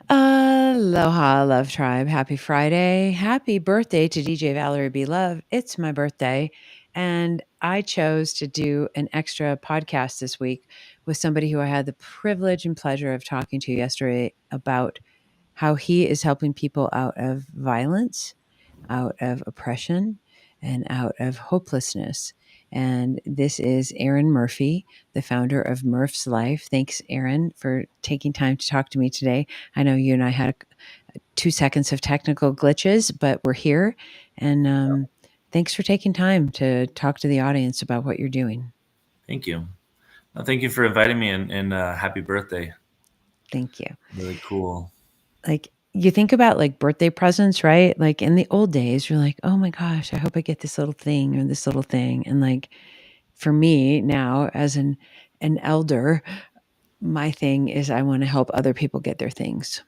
Aloha, Love Tribe. Happy Friday. Happy birthday to DJ Valerie Beloved. It's my birthday. And I chose to do an extra podcast this week with somebody who I had the privilege and pleasure of talking to yesterday about how he is helping people out of violence, out of oppression, and out of hopelessness. And this is Aaron Murphy, the founder of MurphsLife. Thanks, Aaron, for taking time to talk to me today. I know you and I had 2 seconds of technical glitches, but we're here. And thanks for taking time to talk to the audience about what you're doing. Thank you. Thank you for inviting me, and happy birthday. Thank you. Really cool. Like, you think about like birthday presents, right? Like in the old days, you're like, oh my gosh, I hope I get this little thing or this little thing. And like for me now, as an elder, my thing is I want to help other people get their things.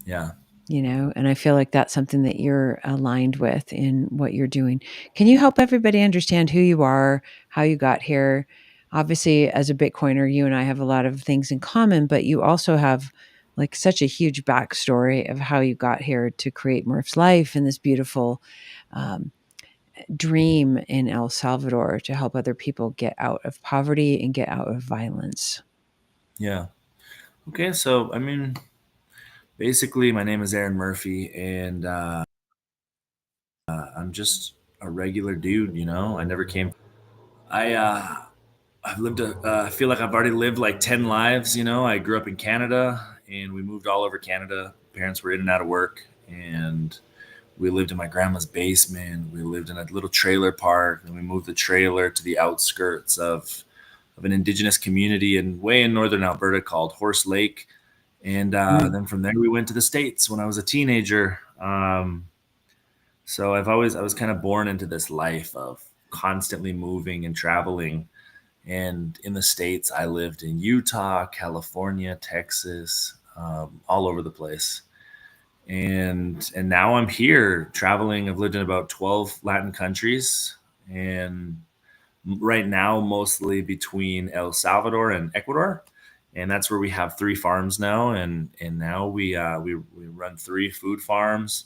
Yeah. And I feel like that's something that you're aligned with in what you're doing. Can you help everybody understand who you are, how you got here? Obviously, as a Bitcoiner, you and I have a lot of things in common, but you also have like such a huge backstory of how you got here to create MurphsLife and this beautiful dream in El Salvador to help other people get out of poverty and get out of violence. Yeah. Okay. So, basically, my name is Aaron Murphy, and I'm just a regular dude. I never came. I've lived I feel like I've already lived like 10 lives. I grew up in Canada, and we moved all over Canada. Parents were in and out of work, and we lived in my grandma's basement. We lived in a little trailer park, and we moved the trailer to the outskirts of an indigenous community way in northern Alberta called Horse Lake. And then from there, we went to the States when I was a teenager. So I was kind of born into this life of constantly moving and traveling. And in the States, I lived in Utah, California, Texas, all over the place. And now I'm here traveling. I've lived in about 12 Latin countries, and right now mostly between El Salvador and Ecuador, and that's where we have 3 farms now. And now we run 3 food farms.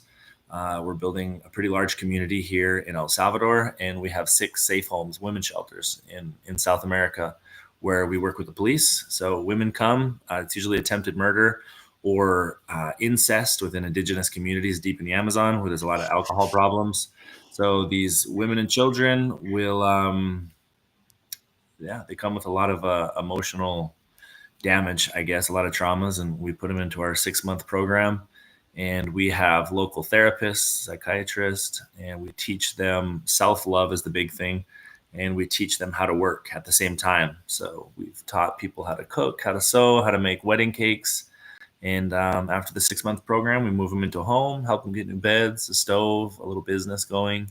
We're building a pretty large community here in El Salvador, and we have 6 safe homes, women shelters in South America, where we work with the police. So women come. It's usually attempted murder or incest within indigenous communities deep in the Amazon, where there's a lot of alcohol problems. So these women and children will, yeah, they come with a lot of emotional damage, I guess, a lot of traumas, and we put them into our 6-month program. And we have local therapists, psychiatrists, and we teach them self-love is the big thing. And we teach them how to work at the same time. So we've taught people how to cook, how to sew, how to make wedding cakes. And after the 6-month program, we move them into a home, help them get new beds, a stove, a little business going.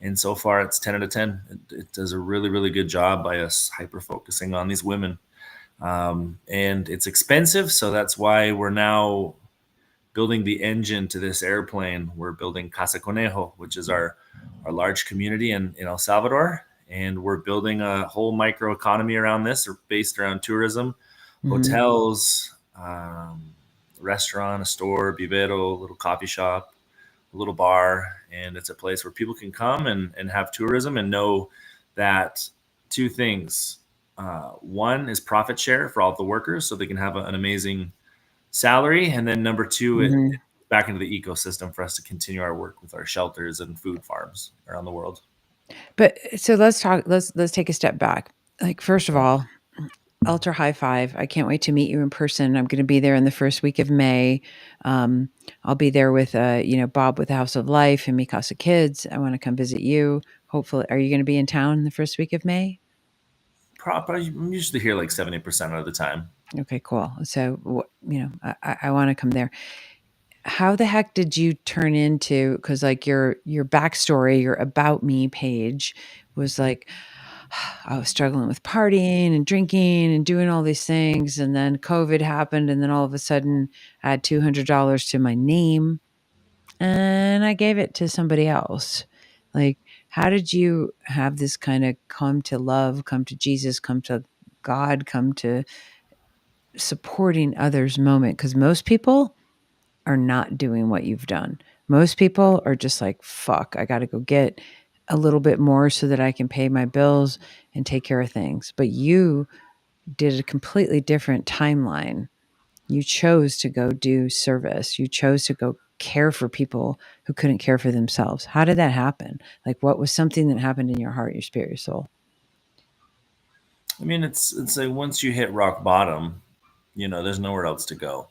And so far, it's 10 out of 10. It does a really, really good job by us hyper focusing on these women. And it's expensive. So that's why we're now building the engine to this airplane. We're building Casa Conejo, which is our large community in El Salvador. And we're building a whole microeconomy around this, based around tourism, hotels, restaurant, a store, vivero, a little coffee shop, a little bar. And it's a place where people can come and have tourism and know that 2 things. One is profit share for all the workers so they can have an amazing salary. And then number 2, it back into the ecosystem for us to continue our work with our shelters and food farms around the world. But so let's take a step back. Like, first of all, ultra high five. I can't wait to meet you in person. I'm going to be there in the first week of May. I'll be there with, Bob with the House of Life and Mi Casa Kids. I want to come visit you. Hopefully, are you going to be in town the first week of May? Probably, I'm usually here like 70% of the time. Okay, cool. So, I want to come there. How the heck did you turn into, because like your backstory, your about me page was like, I was struggling with partying and drinking and doing all these things, and then COVID happened, and then all of a sudden I had $200 to my name and I gave it to somebody else. Like, how did you have this kind of come to love, come to Jesus, come to God, come to supporting others moment? Because most people, are not doing what you've done. Most people are just like, fuck, I got to go get a little bit more so that I can pay my bills and take care of things. But you did a completely different timeline. You chose to go do service. You chose to go care for people who couldn't care for themselves. How did that happen? Like, what was something that happened in your heart, your spirit, your soul? I mean, it's like once you hit rock bottom, there's nowhere else to go.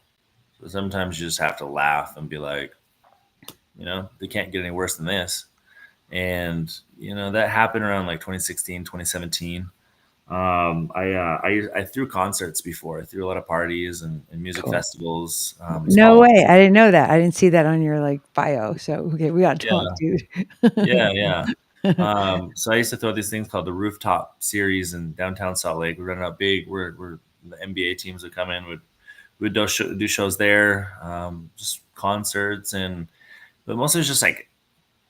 So sometimes you just have to laugh and be like, they can't get any worse than this. And that happened around like 2016, 2017. I threw concerts before. I threw a lot of parties and music Cool. festivals, No small way. ones. I didn't know that. I didn't see that on your like bio. So okay, we got to talk, Yeah, dude. yeah, yeah. So I used to throw these things called the rooftop series in downtown Salt Lake. We run it out big. We're the NBA teams would come in. We'd do shows there, just concerts, but mostly it was just like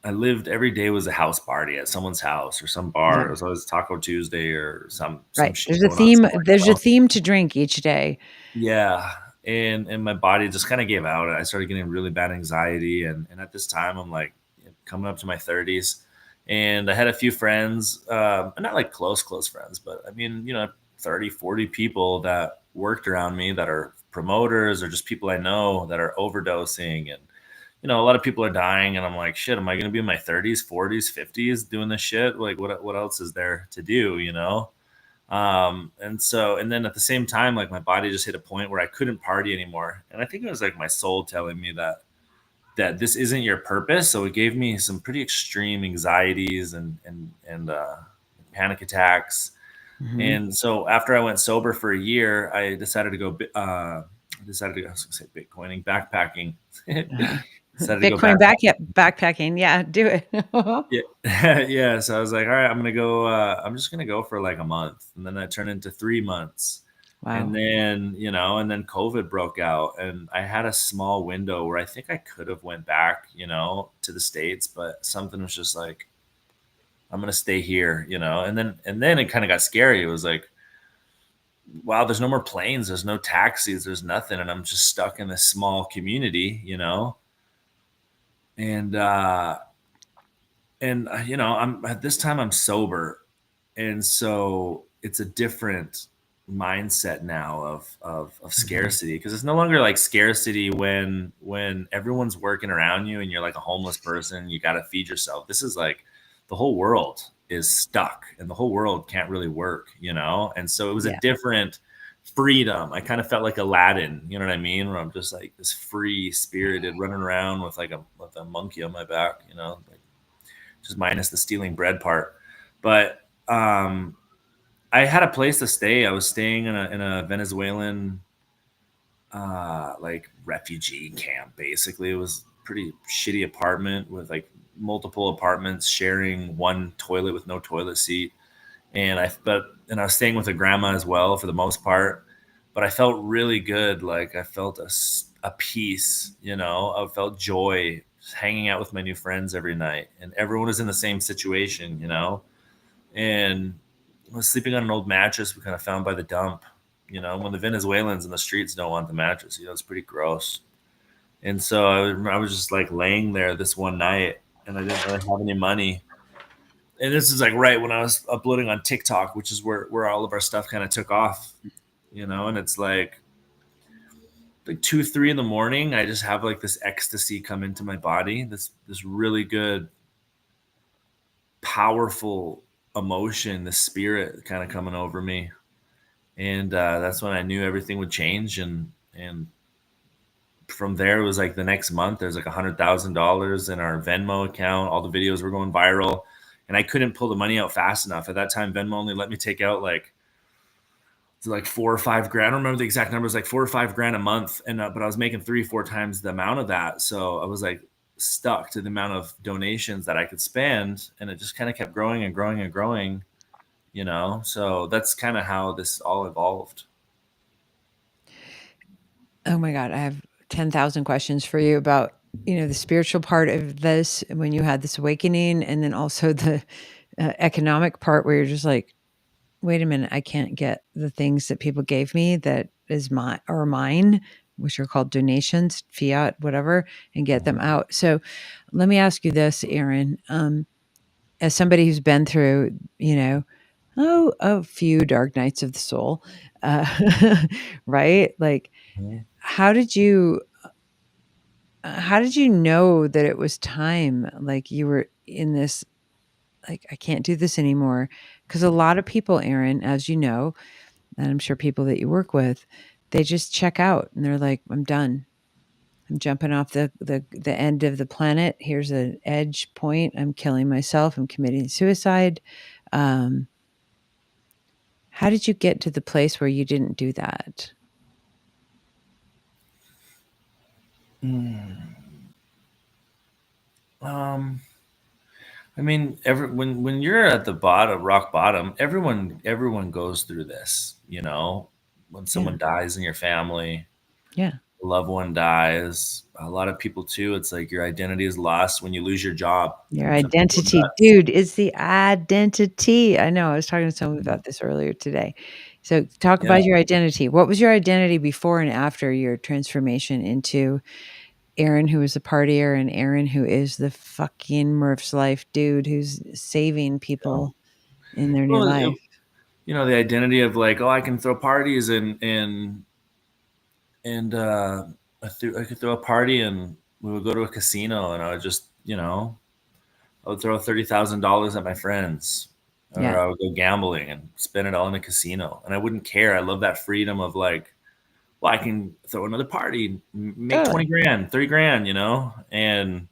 I lived every day was a house party at someone's house or some bar. Yeah. It was always Taco Tuesday or some Right. shit There's a going on theme. somewhere. There's a theme to drink each day. Yeah, and my body just kind of gave out. I started getting really bad anxiety, and at this time, I'm like coming up to my 30s, and I had a few friends, not like close friends, but I mean, 30, 40 people that worked around me that are promoters or just people I know that are overdosing, and a lot of people are dying, and I'm like, shit, am I going to be in my 30s, 40s, 50s doing this shit? Like, what else is there to do? And then at the same time, like my body just hit a point where I couldn't party anymore. And I think it was like my soul telling me that this isn't your purpose. So it gave me some pretty extreme anxieties and panic attacks. Hmm. And so after I went sober for a year, I decided to go. I was going to say Bitcoining, backpacking. Decided to go Bitcoin back. backpacking. Yep. Backpacking. Yeah. Do it. Yeah, yeah. So I was like, all right, I'm gonna go. I'm just gonna go for like a month, and then that turned into 3 months, and Wow. then COVID broke out, and I had a small window where I think I could have went back, to the States, but something was just like, I'm gonna stay here, and then it kind of got scary. It was like, wow, there's no more planes, there's no taxis, there's nothing, and I'm just stuck in this small community, and I'm at this time I'm sober, and so it's a different mindset now of Mhm. scarcity, because it's no longer like scarcity when everyone's working around you and you're like a homeless person, you got to feed yourself. This is like the whole world is stuck and the whole world can't really work, and so it was a Yeah. different freedom. I kind of felt like Aladdin, you know what I mean, where I'm just like this free spirited running around with like with a monkey on my back, like, just minus the stealing bread part. But I had a place to stay. I was staying in a Venezuelan like refugee camp. Basically, it was a pretty shitty apartment with like multiple apartments sharing one toilet with no toilet seat. And I was staying with a grandma as well for the most part. But I felt really good. Like I felt a peace. I felt joy just hanging out with my new friends every night, and everyone was in the same situation. And I was sleeping on an old mattress we kind of found by the dump. When the Venezuelans in the streets don't want the mattress, it's pretty gross. And so I was just like laying there this one night, and I didn't really have any money. And this is like right when I was uploading on TikTok, which is where all of our stuff kind of took off. And it's like 2, 3 in the morning. I just have like this ecstasy come into my body. This really good, powerful emotion, the spirit kind of coming over me, and that's when I knew everything would change. And from there, it was like the next month, there's like $100,000 in our Venmo account. All the videos were going viral, and I couldn't pull the money out fast enough. At that time, Venmo only let me take out like 4 or 5 grand. I don't remember the exact numbers, like 4 or 5 grand a month, and but I was making 3, 4 times the amount of that. So I was like stuck to the amount of donations that I could spend, and it just kind of kept growing and growing and growing. So that's kind of how this all evolved. Oh my God. I have 10,000 questions for you about, the spiritual part of this when you had this awakening, and then also the economic part where you're just like, wait a minute, I can't get the things that people gave me that is mine or mine. which are called donations, fiat, whatever, and get them Mhm. out. So let me ask you this, Aaron. As somebody who's been through, a few dark nights of the soul, uh, right? Like, Mhm. how did you how did you know that it was time? Like you were in this, like, I can't do this anymore. Because a lot of people, Aaron, as you know, and I'm sure people that you work with, they just check out and they're like, I'm done. I'm jumping off the end of the planet. Here's an edge point. I'm killing myself. I'm committing suicide. Um, how did you get to the place where you didn't do that? Mm. Um, I mean, when you're at the bottom, rock bottom, everyone goes through this. When Yeah. someone dies in your family, Yeah. a loved one dies. A lot of people too. It's like your identity is lost when you lose your job, Your and some people go identity, nuts. dude, is the identity. I know. I was talking to someone Mhm. about this earlier today. So, talk Yeah. about your identity. What was your identity before and after your transformation into Aaron, who is a partier, and Aaron, who is the fucking MurphsLife dude who's saving Yeah. people in their new Well, life? the identity of like, oh, I can throw parties and I could throw a party and we would go to a casino and I would just, I would throw $30,000 at my friends, Yeah. or I would go gambling and spend it all in a casino, and I wouldn't care. I love that freedom of like, well, I can throw another party, make 20 Totally. grand, 30 grand, and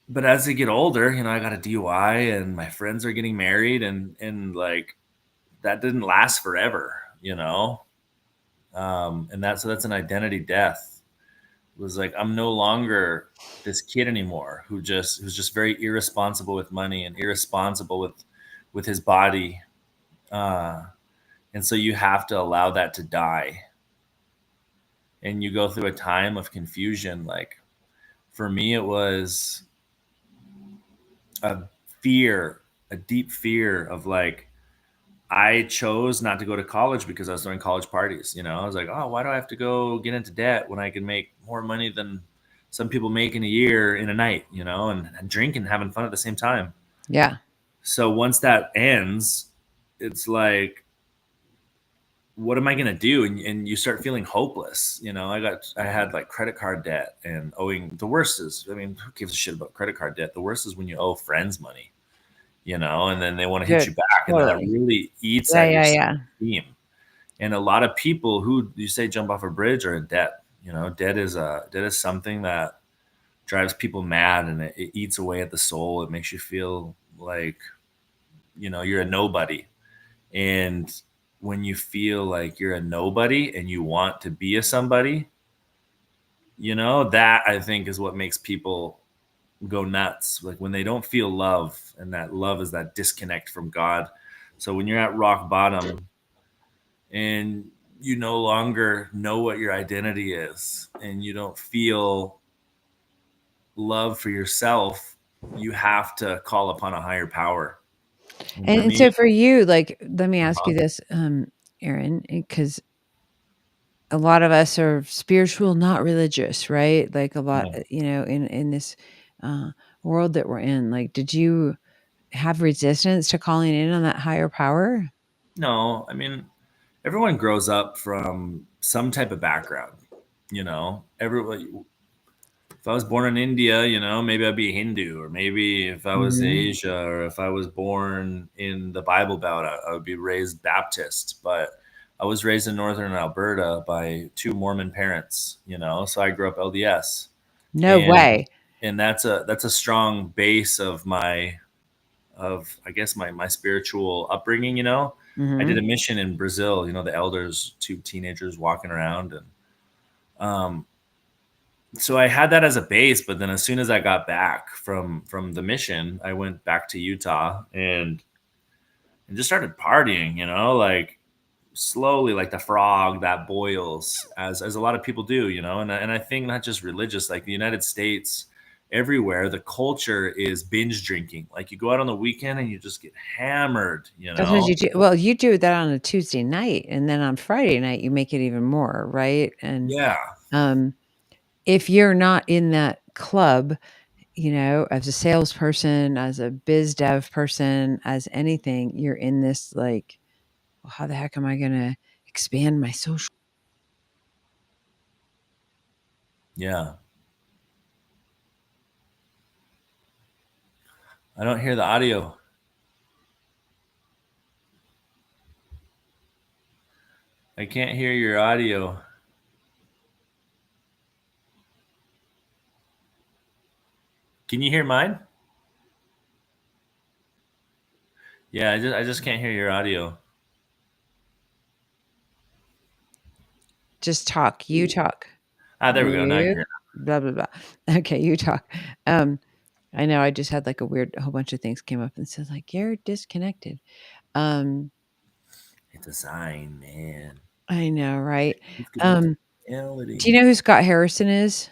but as I get older, I got a DUI and my friends are getting married and like that didn't last forever, and that's an identity death. It was like I'm no longer this kid anymore who's just very irresponsible with money and irresponsible with his body, uh, and so you have to allow that to die, and you go through a time of confusion. Like for me, it was a fear, a deep fear of like I chose not to go to college because I was throwing college parties. I was like, oh, why do I have to go get into debt when I can make more money than some people make in a year in a night, and drink and having fun at the same time. Yeah. So once that ends, it's like, what am I going to do? And you start feeling hopeless. I had like credit card debt and owing. The worst is, I mean, who gives a shit about credit card debt? The worst is when you owe friends money, and then they want to hit Dude, you back, and that totally. really eats Yeah, at your yeah, yeah. self-esteem. And a lot of people who you say jump off a bridge are in debt. Debt is something that drives people mad, and it eats away at the soul. It makes you feel like you're a nobody. And when you feel like you're a nobody and you want to be a somebody, that I think is what makes people go nuts. Like when they don't feel love, and that love is that disconnect from God. So when you're at rock bottom and you no longer know what your identity is and you don't feel love for yourself, you have to call upon a higher power. And for And me, so for you, like, let me ask uh-huh, you this, Aaron, because a lot of us are spiritual, not religious, right? Like a lot, yeah. in this uh, world that we're in. Like, did you have resistance to calling in on that higher power? No, I mean, everyone grows up from some type of background. Everybody. If I was born in India, maybe I'd be Hindu, or maybe if I was in Mhm. Asia, or if I was born in the Bible Belt, I would be raised Baptist. But I was raised in northern Alberta by two Mormon parents, so I grew up LDS, No and way. that's a strong base of I guess my spiritual upbringing. I did a Mhm. mission in Brazil. The elders, two teenagers walking around, and um, so I had that as a base. But then as soon as I got back from the mission, I went back to Utah and just started partying. Like slowly, like the frog that boils, as a lot of people do. And I think not just religious, like the United States. everywhere, the culture is binge drinking. Like you go out on the weekend and you just get hammered, you That's what know? you do. Well, you do that on a Tuesday night, and then on Friday night, you make it even more, right? And, Yeah. um, if you're not in that club, as a salesperson, as a biz dev person, as anything, you're in this like, well, how the heck am I gonna expand my social? Yeah. I don't hear the audio. I can't hear your audio. Can you hear mine? Yeah, I just can't hear your audio. Just talk. You talk. There we go. Now I can You hear. blah blah blah. Okay, you talk. Um, I know I just had like a whole bunch of things came up and said like you're disconnected. Um, It's a sign, man. I know, right? Disconnected Do you reality. know who Scott Harrison is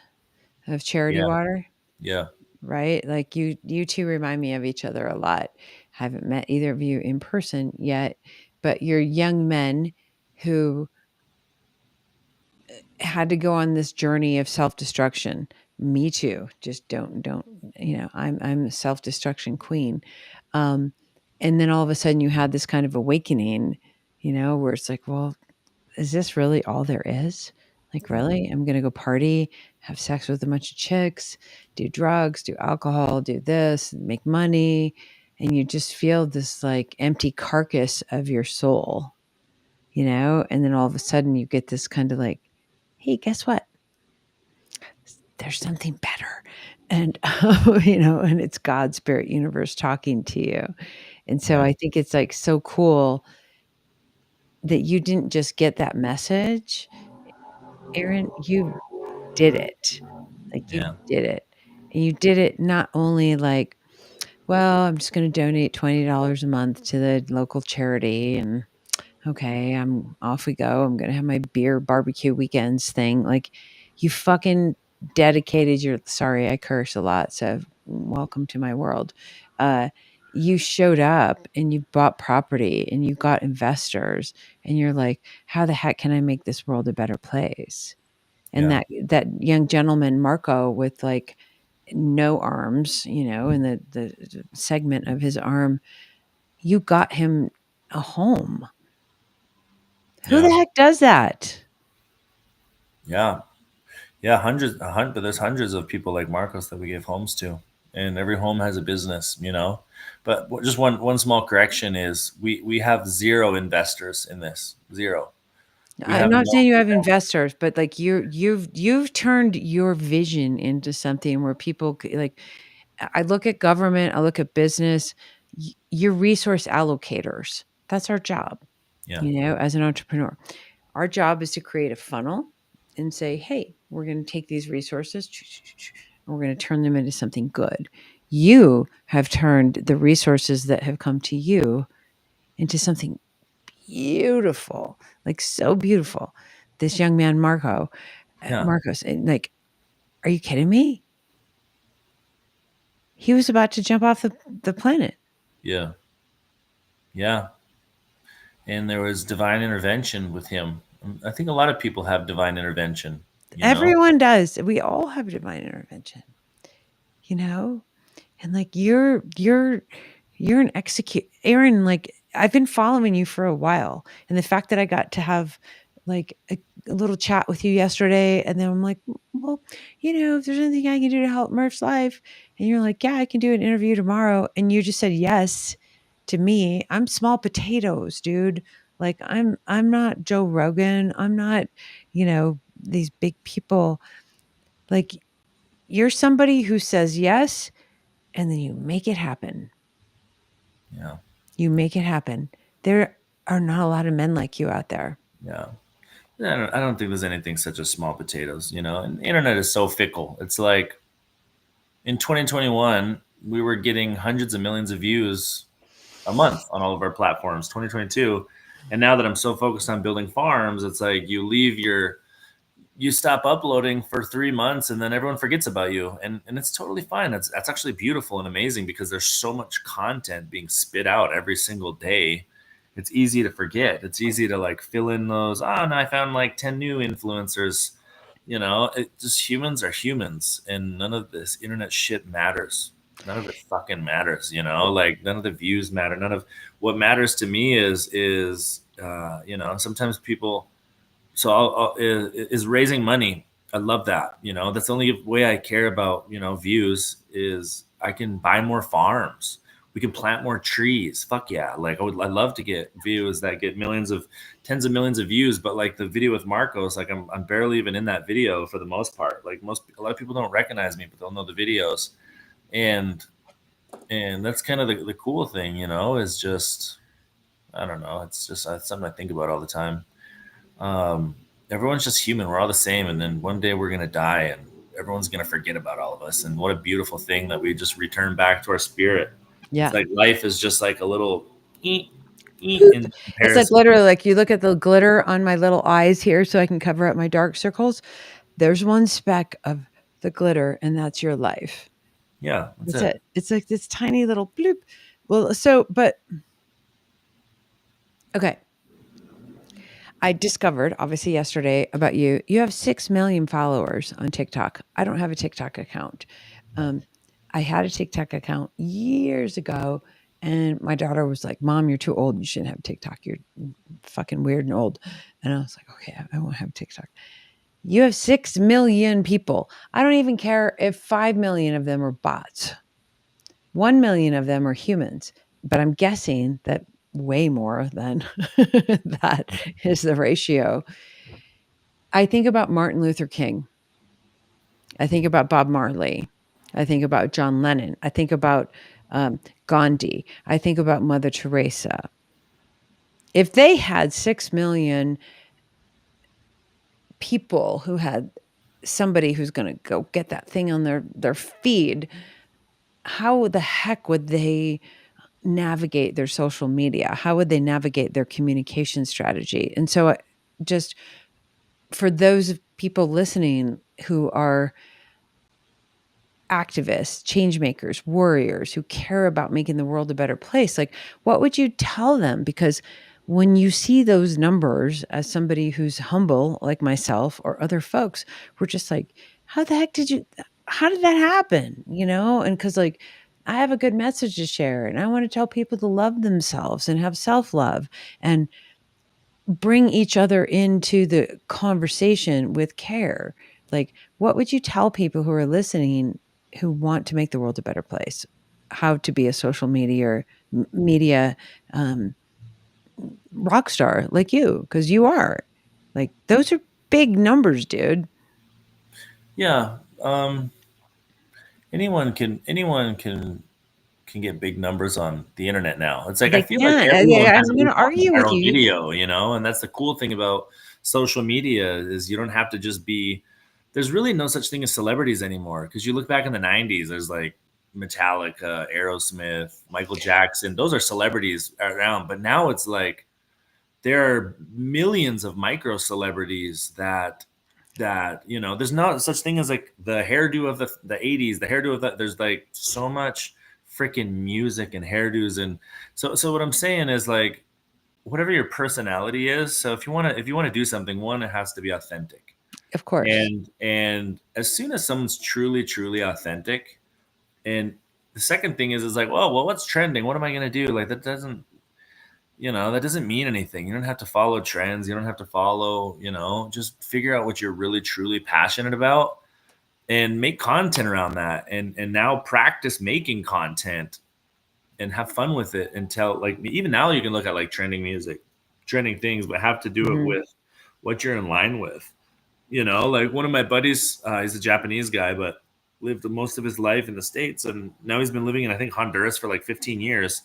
of Charity Yeah. Water? Yeah. Right? Like you two remind me of each other a lot. Haven't met either of you in person yet, but you're young men who had to go on this journey of self-destruction. Me too. Just don't, I'm a self-destruction queen. Um, and then all of a sudden you had this kind of awakening, where it's like, well, is this really all there is? Like, Yeah. really? I'm going to go party, have sex with a bunch of chicks, do drugs, do alcohol, do this, make money. And you just feel this like empty carcass of your soul, And then all of a sudden you get this kind of like, hey, guess what? There's something better. And, and it's God, spirit, universe talking to you. And so Yeah. I think it's like so cool that you didn't just get that message, Aaron, you did it. Like, you Yeah. did it. And you did it not only like, "Well, I'm just gonna donate $20 a month to the local charity, and okay, I'm off we go. I'm gonna have my beer barbecue weekends thing." Like, you fucking dedicated your sorry, I curse a lot, so welcome to my world. Uh, you showed up and you bought property and you got investors, and you're like, "How the heck can I make this world a better place?" And Yeah. that young gentleman, Marco, with, like, no arms, and the segment of his arm, you got him a home. Who the Yeah. heck does that? Yeah. Yeah. But there's hundreds of people like Marcos that we give homes to, and every home has a business, you know. But just one small correction is we have zero investors in this. Zero. We I'm have not no. saying you have investors, but, like, you've turned your vision into something where people like, I look at government, I look at business, you're resource allocators. That's our job, Yeah. as an entrepreneur. Our job is to create a funnel and say, "Hey, we're gonna take these resources and we're gonna turn them into something good." You have turned the resources that have come to you into something beautiful, like, so beautiful. This young man, Yeah. Marcos, like, are you kidding me? He was about to jump off the planet. Yeah. Yeah. And there was divine intervention with him. I think a lot of people have divine intervention, you know? Everyone does. We all have divine intervention, you know? And, like, you're an execute Aaron, like, I've been following you for a while, and the fact that I got to have, like, a little chat with you yesterday, and then I'm like, Well, if there's anything I can do to help Murph's life," and you're like, "Yeah, I can do an interview tomorrow," and you just said yes to me. I'm small potatoes, dude. Like, I'm not Joe Rogan. I'm not, these big people. Like, you're somebody who says yes, and then you make it happen. Yeah. You make it happen. There are not a lot of men like you out there. Yeah. I don't think there's anything such as small potatoes, you know? And the internet is so fickle. It's like in 2021, we were getting hundreds of millions of views a month on all of our platforms, 2022. And now that I'm so focused on building farms, it's like you stop uploading for 3 months and then everyone forgets about you, and it's totally fine. That's actually beautiful and amazing because there's so much content being spit out every single day. It's easy to forget. It's easy to like fill in those, oh no, I found like 10 new influencers. It just, humans are humans, and none of this internet shit matters. None of it fucking matters, like none of the views matter. None of what matters to me is sometimes people, so is raising money. I love that. That's the only way I care about, views, is I can buy more farms. We can plant more trees. Fuck yeah. Like I'd love to get views that get tens of millions of views. But like the video with Marcos, like I'm barely even in that video for the most part. Like a lot of people don't recognize me, but they'll know the videos. And, and that's kind of the cool thing, is just, I don't know. It's just something I think about all the time. um, Everyone's just human. We're all the same, and then one day we're gonna die, and everyone's gonna forget about all of us. And what a beautiful thing that we just return back to our spirit. It's Yeah. like life is just like a little eek, eek Boop. in It's like comparison. literally like you look at the glitter on my little eyes here so I can cover up my dark circles. There's one speck of the glitter, and that's your life. Yeah, that's That's it. it. It's like this tiny little bloop. Well, so, but okay. I discovered, obviously, yesterday about you. You have 6 million followers on TikTok. I don't have a TikTok account. Um, I had a TikTok account years ago, and my daughter was like, Mom, you're too old. You shouldn't have TikTok. You're fucking weird and old. And I was like, okay, I won't have TikTok. You have 6 million people. I don't even care if 5 million of them are bots. 1 million of them are humans, but I'm guessing that way more than that is the ratio. I think about Martin Luther King. I think about Bob Marley. I think about John Lennon. I think about Gandhi. I think about Mother Teresa. If they had 6 million people who had somebody who's going to go get that thing on their feed, how the heck would they navigate their social media? How would they navigate their communication strategy? And so, just for those people listening who are activists, change makers, warriors who care about making the world a better place, like what would you tell them? Because when you see those numbers, as somebody who's humble like myself or other folks, we're just like, how the heck how did that happen? And because like I have a good message to share and I want to tell people to love themselves and have self-love and bring each other into the conversation with care. Like, what would you tell people who are listening who want to make the world a better place? How to be a social media um, rock star like you, because you are. Like, those are big numbers, dude. Yeah. Anyone can get big numbers on the internet now. It's like I They feel like can't. everyone Yeah, has I'm at going least to one argue with viral you. video, and that's the cool thing about social media is you don't have to just be. There's really no such thing as celebrities anymore because you look back in the '90s. There's like Metallica, Aerosmith, Michael Jackson. Those are celebrities around, but now it's like there are millions of micro celebrities that there's not such thing as like the hairdo of the 80s, the hairdo of that. There's like so much freaking music and hairdos. And so what I'm saying is like whatever your personality is, so if you want to do something, one, it has to be authentic. Of course. And as soon as someone's truly authentic, and the second thing is like, well, what's trending, what am I going to do? Like that doesn't mean anything. You don't have to follow trends. You don't have to follow, just figure out what you're really truly passionate about and make content around that. And now practice making content and have fun with it until like even now you can look at like trending music, trending things, but have to do it Mhm. with what you're in line with. Like one of my buddies, he's a Japanese guy, but lived most of his life in the States. And now he's been living in, I think, Honduras for like 15 years,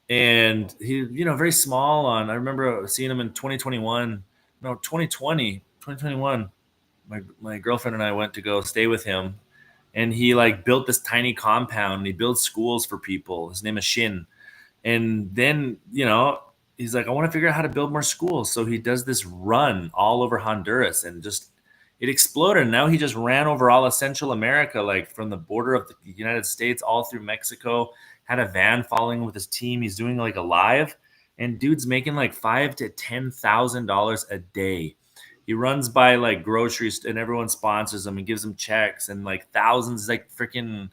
and he very small on. I remember seeing him in 2021, no, 2020, 2021. My girlfriend and I went to go stay with him, and he like built this tiny compound and he builds schools for people. His name is Shin. And then he's like, I want to figure out how to build more schools, so he does this run all over Honduras and just it exploded. And now he just ran over all of Central America, like from the border of the United States all through Mexico, had a van following with his team. He's doing like a live, and dude's making like $5,000 to $10,000 a day. He runs by like groceries and everyone sponsors him and gives him checks and like thousands, like freaking,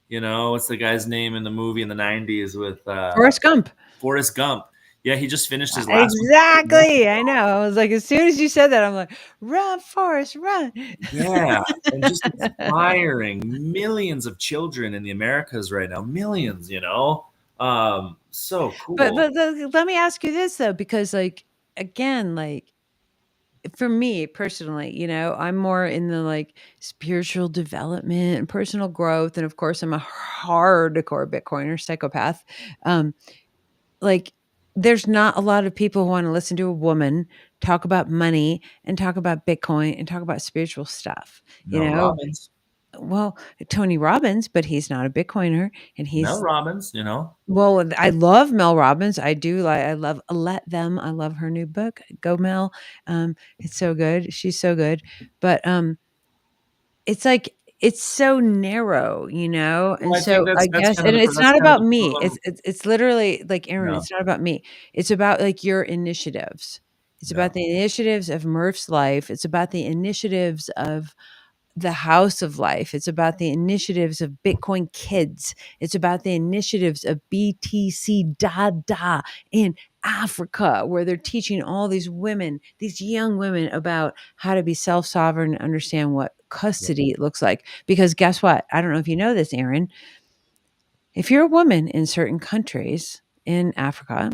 what's the guy's name in the movie in the 90s with Forrest Gump. Forrest Gump. Yeah, he just finished his last one. Exactly. I know. I was like, as soon as you said that, I'm like, run, Forrest, run. Yeah, and just inspiring millions of children in the Americas right now. Millions, so But cool. let me ask you this though, because like again, like for me personally, I'm more in the like spiritual development and personal growth, and of course, I'm a hardcore Bitcoiner psychopath. Um, like there's not a lot of people who want to listen to a woman talk about money and talk about Bitcoin and talk about spiritual stuff, you Mel know? Robbins. Well, Tony Robbins, but he's not a Bitcoiner, and Mel he's Robbins. well, I love Mel Robbins. I do like I love Let Them. I love her new book. Go Mel. It's so good. She's so good. But it's like it's so narrow, and Well, I think so I that's guess kind of and the it's that's not kind of about the me. It's problem. it's it's literally like, Aaron, Yeah, it's not about me. It's about, like, your initiatives. It's yeah, about the initiatives of MurphsLife. It's about the initiatives of the House of Life. It's about the initiatives of Bitcoin Kids. It's about the initiatives of BTC Dada in Africa, where they're teaching all these women, these young women, about how to be self sovereign and understand what yeah. custody looks like. Because guess what? I don't know if you know this, Aaron. If you're a woman in certain countries in Africa,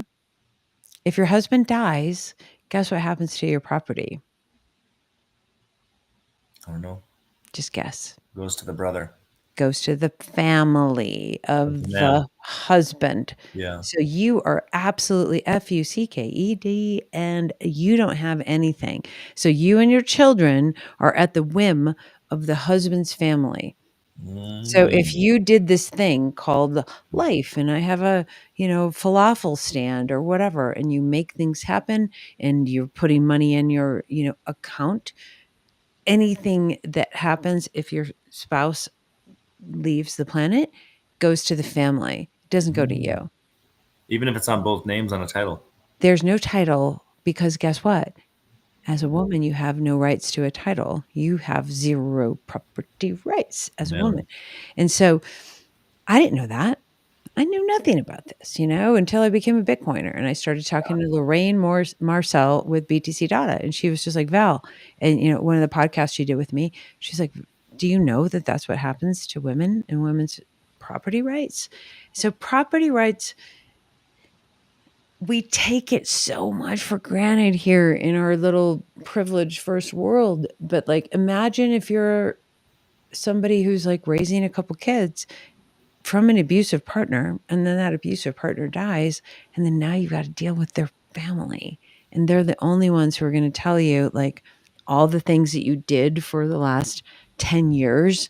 if your husband dies, guess what happens to your property? I don't know. Just guess. Goes to the brother, Goes to the family like the of man. the husband. Yeah. So you are absolutely fucked, and you don't have anything. So you and your children are at the whim of the husband's family. So if Mm. you did this thing called life, and I have a, falafel stand or whatever, and you make things happen and you're putting money in your, account, anything that happens if your spouse leaves the planet goes to the family. It doesn't go to Mm. you. Even if it's on both names on a title. There's no title because guess what? As a woman, you have no rights to a title. You have zero property rights as a Yeah. woman. And so I didn't know that. I knew nothing about this, until I became a Bitcoiner and I started talking to Lorraine Marcel with BTC Data. And she was just like, Val, and, one of the podcasts she did with me, she's like, do you know that that's what happens to women and women's property rights? So property rights, we take it so much for granted here in our little privileged first world. But like, imagine if you're somebody who's like raising a couple kids from an abusive partner, and then that abusive partner dies, and then now you got to deal with their family, and they're the only ones who are going to tell you like all the things that you did for the last 10 years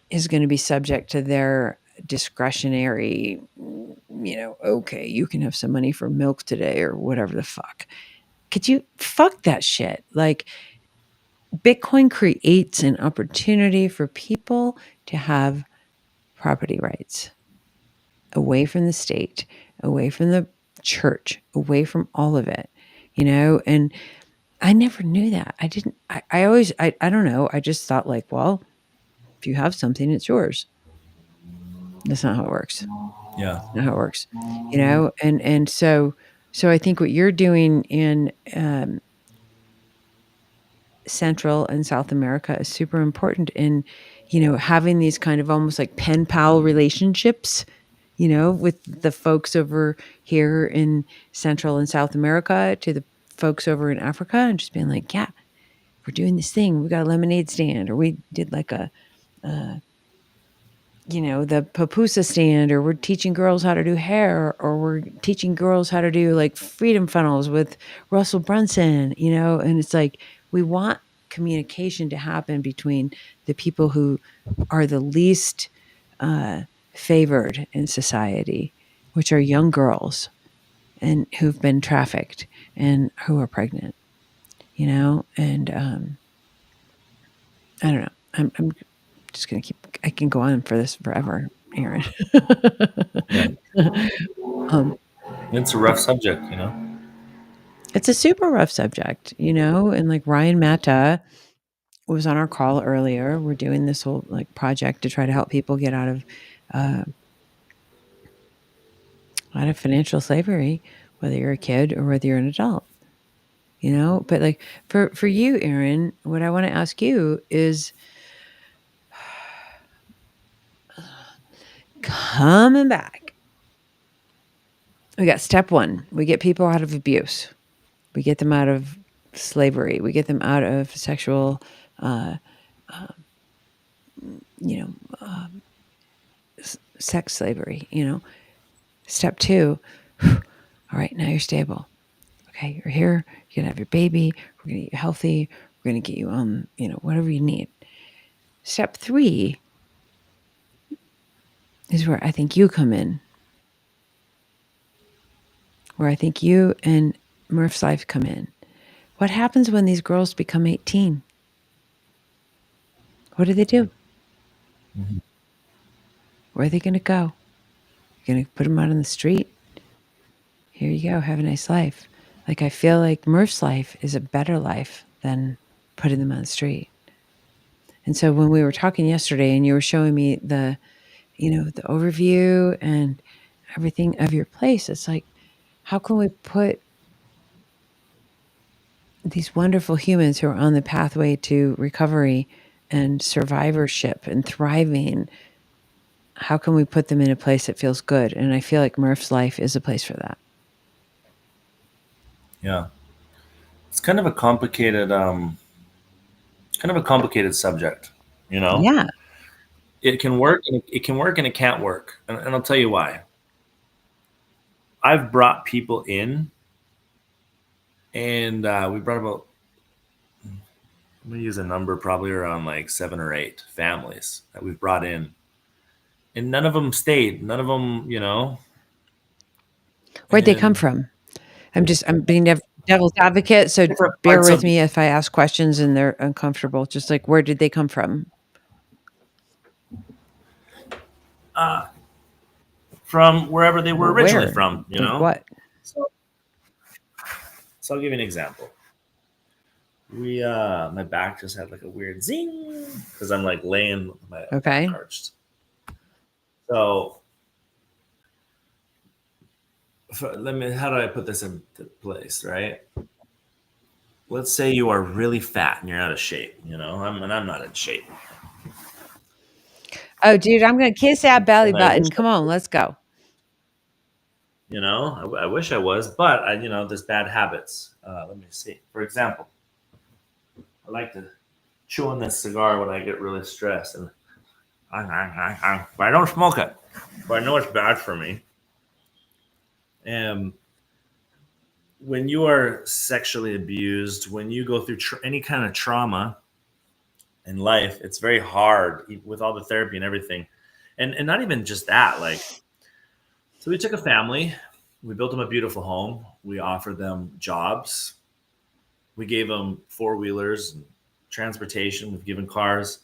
is going to be subject to their discretionary, okay, you can have some money for milk today or whatever the fuck. Could you fuck that shit? Like, Bitcoin creates an opportunity for people to have property rights away from the state, away from the church, away from all of it, and I never knew that. I didn't, I always, I don't know. I just thought like, well, if you have something, it's yours. That's not how it works. Yeah. That's not how it works, and so I think what you're doing in, Central and South America is super important in, having these kind of almost like pen pal relationships, with the folks over here in Central and South America to the folks over in Africa, and just being like, yeah, we're doing this thing. We got a lemonade stand, or we did like uh, the papusa stand, or we're teaching girls how to do hair, or we're teaching girls how to do like freedom funnels with Russell Brunson, and it's like we want communication to happen between the people who are the least uh, favored in society, which are young girls and who've been trafficked and who are pregnant, and I don't know. I'm just going to keep, I can go on for this forever, Aaron. Yeah. um, It's a rough subject, it's a super rough subject, and like Ryan Matta was on our call earlier. We're doing this whole like project to try to help people get uh, out of financial slavery, whether you're a kid or whether you're an adult. But like for you, Aaron, what I want to ask you is coming back. We got step one. We get people out of abuse. We get them out of slavery. We get them out of sexual, uh, uh, you know, sex slavery. Step two. All right, now you're stable. Okay, you're here. You're gonna have your baby. We're gonna get you healthy. We're gonna get you on, whatever you need. Step three is where I think you come in. Where I think you and MurphsLife come in. What happens when these girls become 18? What do they do? Mhm. Where are they going to go? You're going to put them out on the street? Here you go. Have a nice life. Like, I feel like Murph's life is a better life than putting them on the street. And so when we were talking yesterday and you were showing me the overview and everything of your place, it's like, how can we put these wonderful humans who are on the pathway to recovery and survivorship and thriving, how can we put them in a place that feels good? And I feel like Murph's life is a place for that. Yeah. It's kind of a complicated subject, you know? Yeah. It can work and it can work and it can't work. And I'll tell you why. I've brought people in and we brought about, I'm going to use a number probably around like 7 or 8 families that we've brought in. And none of them stayed. None of them, Where'd they come and from? I'm being devil's advocate. So different bear parts with of me if I ask questions and they're uncomfortable. Just like, where did they come from? uh, from wherever they were Well, originally where? from, Like what? So, so I'll give you an example. We my back just had like a weird zing because I'm like laying with my back Okay. arched. So let me how do I put this into place, right? Let's say you are really fat and you're out of shape, and I'm not in shape. Oh, dude, I'm going to kiss that belly And I wish button. Come on, let's go. I wish I was, but there's bad habits. Let me see. For example, I like to chew on this cigar when I get really stressed, and but I don't smoke it. But I know it's bad for me. And when you are sexually abused, when you go through any kind of trauma in life, it's very hard with all the therapy and everything. And not even just that. Like, so we took a family, we built them a beautiful home, we offered them jobs, we gave them 4 wheelers, and transportation, we've given cars,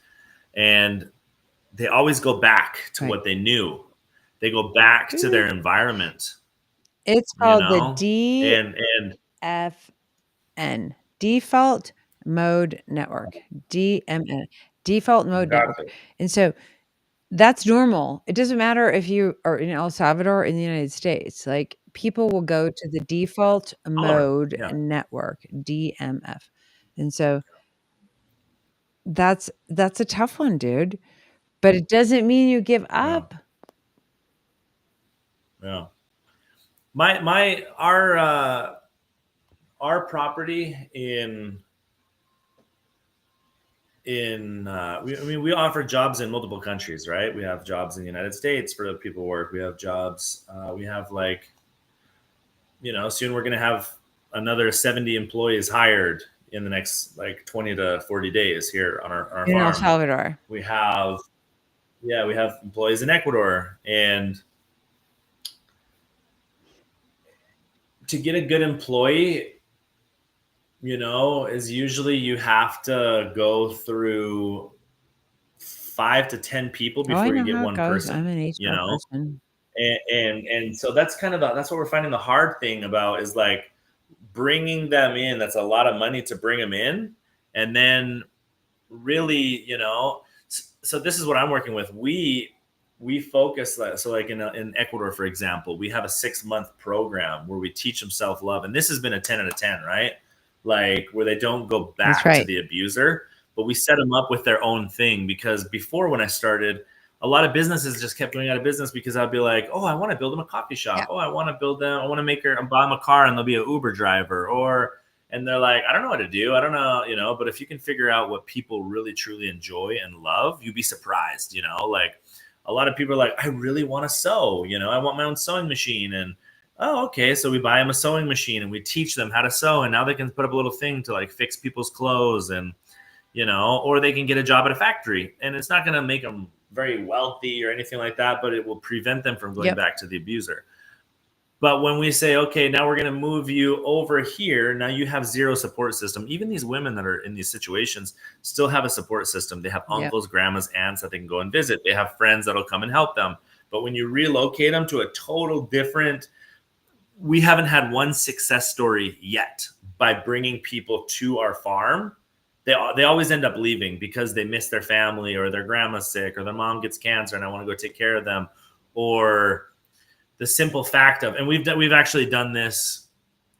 and they always go back to Right. what they knew. They go back to their Dude, environment, it's you called the know, and DFN, Default Mode Network, DMN, Default Mode Network. exactly. And so that's normal. It doesn't matter if you are in El Salvador or in the United States. Like, people will go to the default All over. mode Yeah, network, DMF. And so that's a tough one, dude. But it doesn't mean you give yeah, up. yeah. Our property I mean, we offer jobs in multiple countries, right? We have jobs in the United States for the people who work. We have jobs. We have like, soon we're going to have another 70 employees hired in the next like 20 to 40 days here on our In El farm. Salvador. We have, yeah, we have employees in Ecuador. And to get a good employee, is usually you have to go through 5 to 10 people Oh, I before you know get how it one goes. I'm person, an HR person. and so that's kind of that's what we're finding the hard thing about is like bringing them in. That's a lot of money to bring them in, and then really, so this is what I'm working with. We focus, so like in Ecuador, for example, we have a 6 month program where we teach them self-love, and this has been a 10 out of 10, right? Like where they don't go That's back to right. the abuser, but we set them up with their own thing. Because before, when I started, a lot of businesses just kept going out of business because I'd be like, oh, I want to build them a coffee Yeah. shop. Oh, I want to build them, I want to make her buy them a car and they'll be an Uber driver. Or and they're like, I don't know what to do. I don't know, but if you can figure out what people really truly enjoy and love, you'd be surprised. Like a lot of people are like, I really want to sew, I want my own sewing machine. And oh, okay, so we buy them a sewing machine and we teach them how to sew, and now they can put up a little thing to like fix people's clothes. And or they can get a job at a factory, and it's not going to make them very wealthy or anything like that, but it will prevent them from going Yep. back to the abuser. But when we say, okay, now we're going to move you over here, now you have zero support system. Even these women that are in these situations still have a support system. They have Yep. uncles, grandmas, aunts that they can go and visit. They have friends that'll come and help them. But when you relocate them to a total different, we haven't had one success story yet by bringing people to our farm. They always end up leaving because they miss their family, or their grandma's sick, or their mom gets cancer and I want to go take care of them. Or the simple fact of, and we've actually done this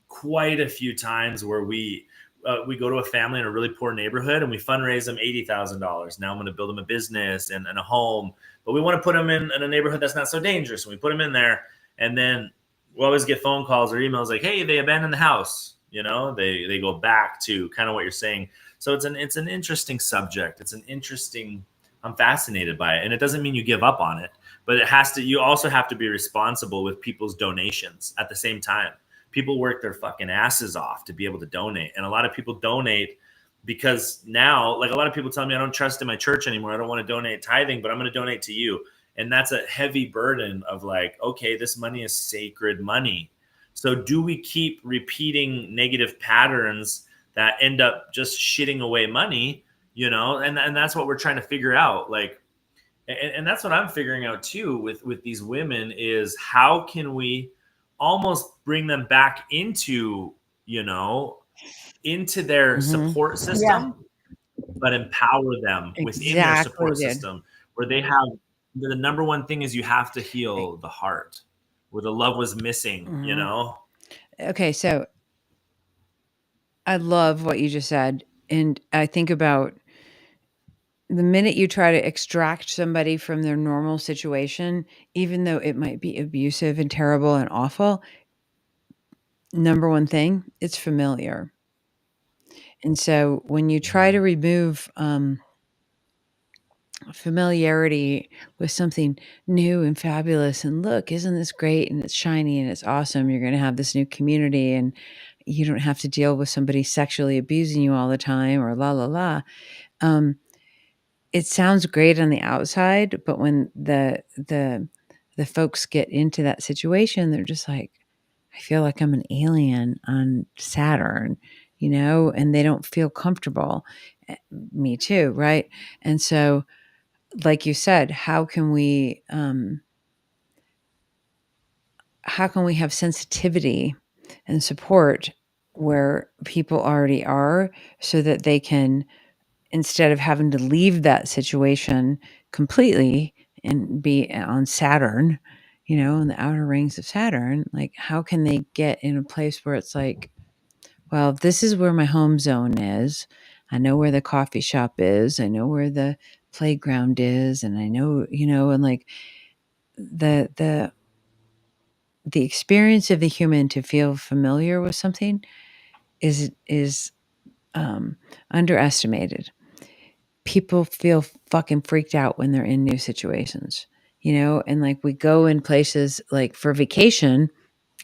quite a few times, where we go to a family in a really poor neighborhood and we fundraise them $80,000. Now I'm going to build them a business and a home, but we want to put them in a neighborhood that's not so dangerous. And we put them in there, and then we always get phone calls or emails like, hey, they abandoned the house. They go back to kind of what you're saying. So it's an interesting subject. It's an interesting. I'm fascinated by it, and it doesn't mean you give up on it, but you also have to be responsible with people's donations at the same time. People work their fucking asses off to be able to donate, and a lot of people donate because now, like, a lot of people tell me, I don't trust in my church anymore, I don't want to donate tithing, but I'm going to donate to you. And that's a heavy burden of like, okay, this money is sacred money. So do we keep repeating negative patterns that end up just shitting away money? And that's what we're trying to figure out. Like, and that's what I'm figuring out too with these women, is how can we almost bring them back you know into their Mm-hmm. support Yeah. system, but empower them within their Exactly, support dude. system, where they have the number one thing is you have to heal the heart where the love was missing. Mm-hmm. Okay, so I love what you just said. And I think about the minute you try to extract somebody from their normal situation, even though it might be abusive and terrible and awful, number one thing, it's familiar. And so when you try to remove familiarity with something new and fabulous, and look, isn't this great? And it's shiny and it's awesome. You're going to have this new community, and you don't have to deal with somebody sexually abusing you all the time, or la la la. Um, it sounds great on the outside, but when the folks get into that situation, they're just like, I feel like I'm an alien on Saturn, and they don't feel comfortable. Me too, right? And so, like you said, how can we have sensitivity and support where people already are, so that they can, instead of having to leave that situation completely and be on Saturn, in the outer rings of Saturn, like, how can they get in a place where it's like, well, this is where my home zone is. I know where the coffee shop is. I know where the playground is. And I know, and like the experience of the human to feel familiar with something is underestimated. People feel fucking freaked out when they're in new situations, and like we go in places like for vacation,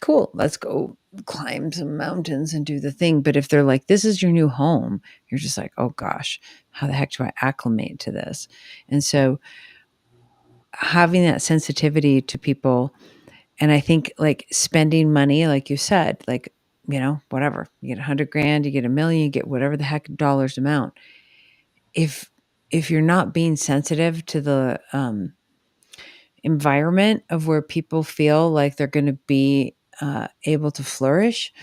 cool, let's go climb some mountains and do the thing. But if they're like, this is your new home, you're just like, oh gosh, how the heck do I acclimate to this? And so having that sensitivity to people, and I think like spending money, like you said, like whatever. You get 100 grand, you get a million, you get whatever the heck dollars amount. If you're not being sensitive to the environment of where people feel like they're going to be able to flourish,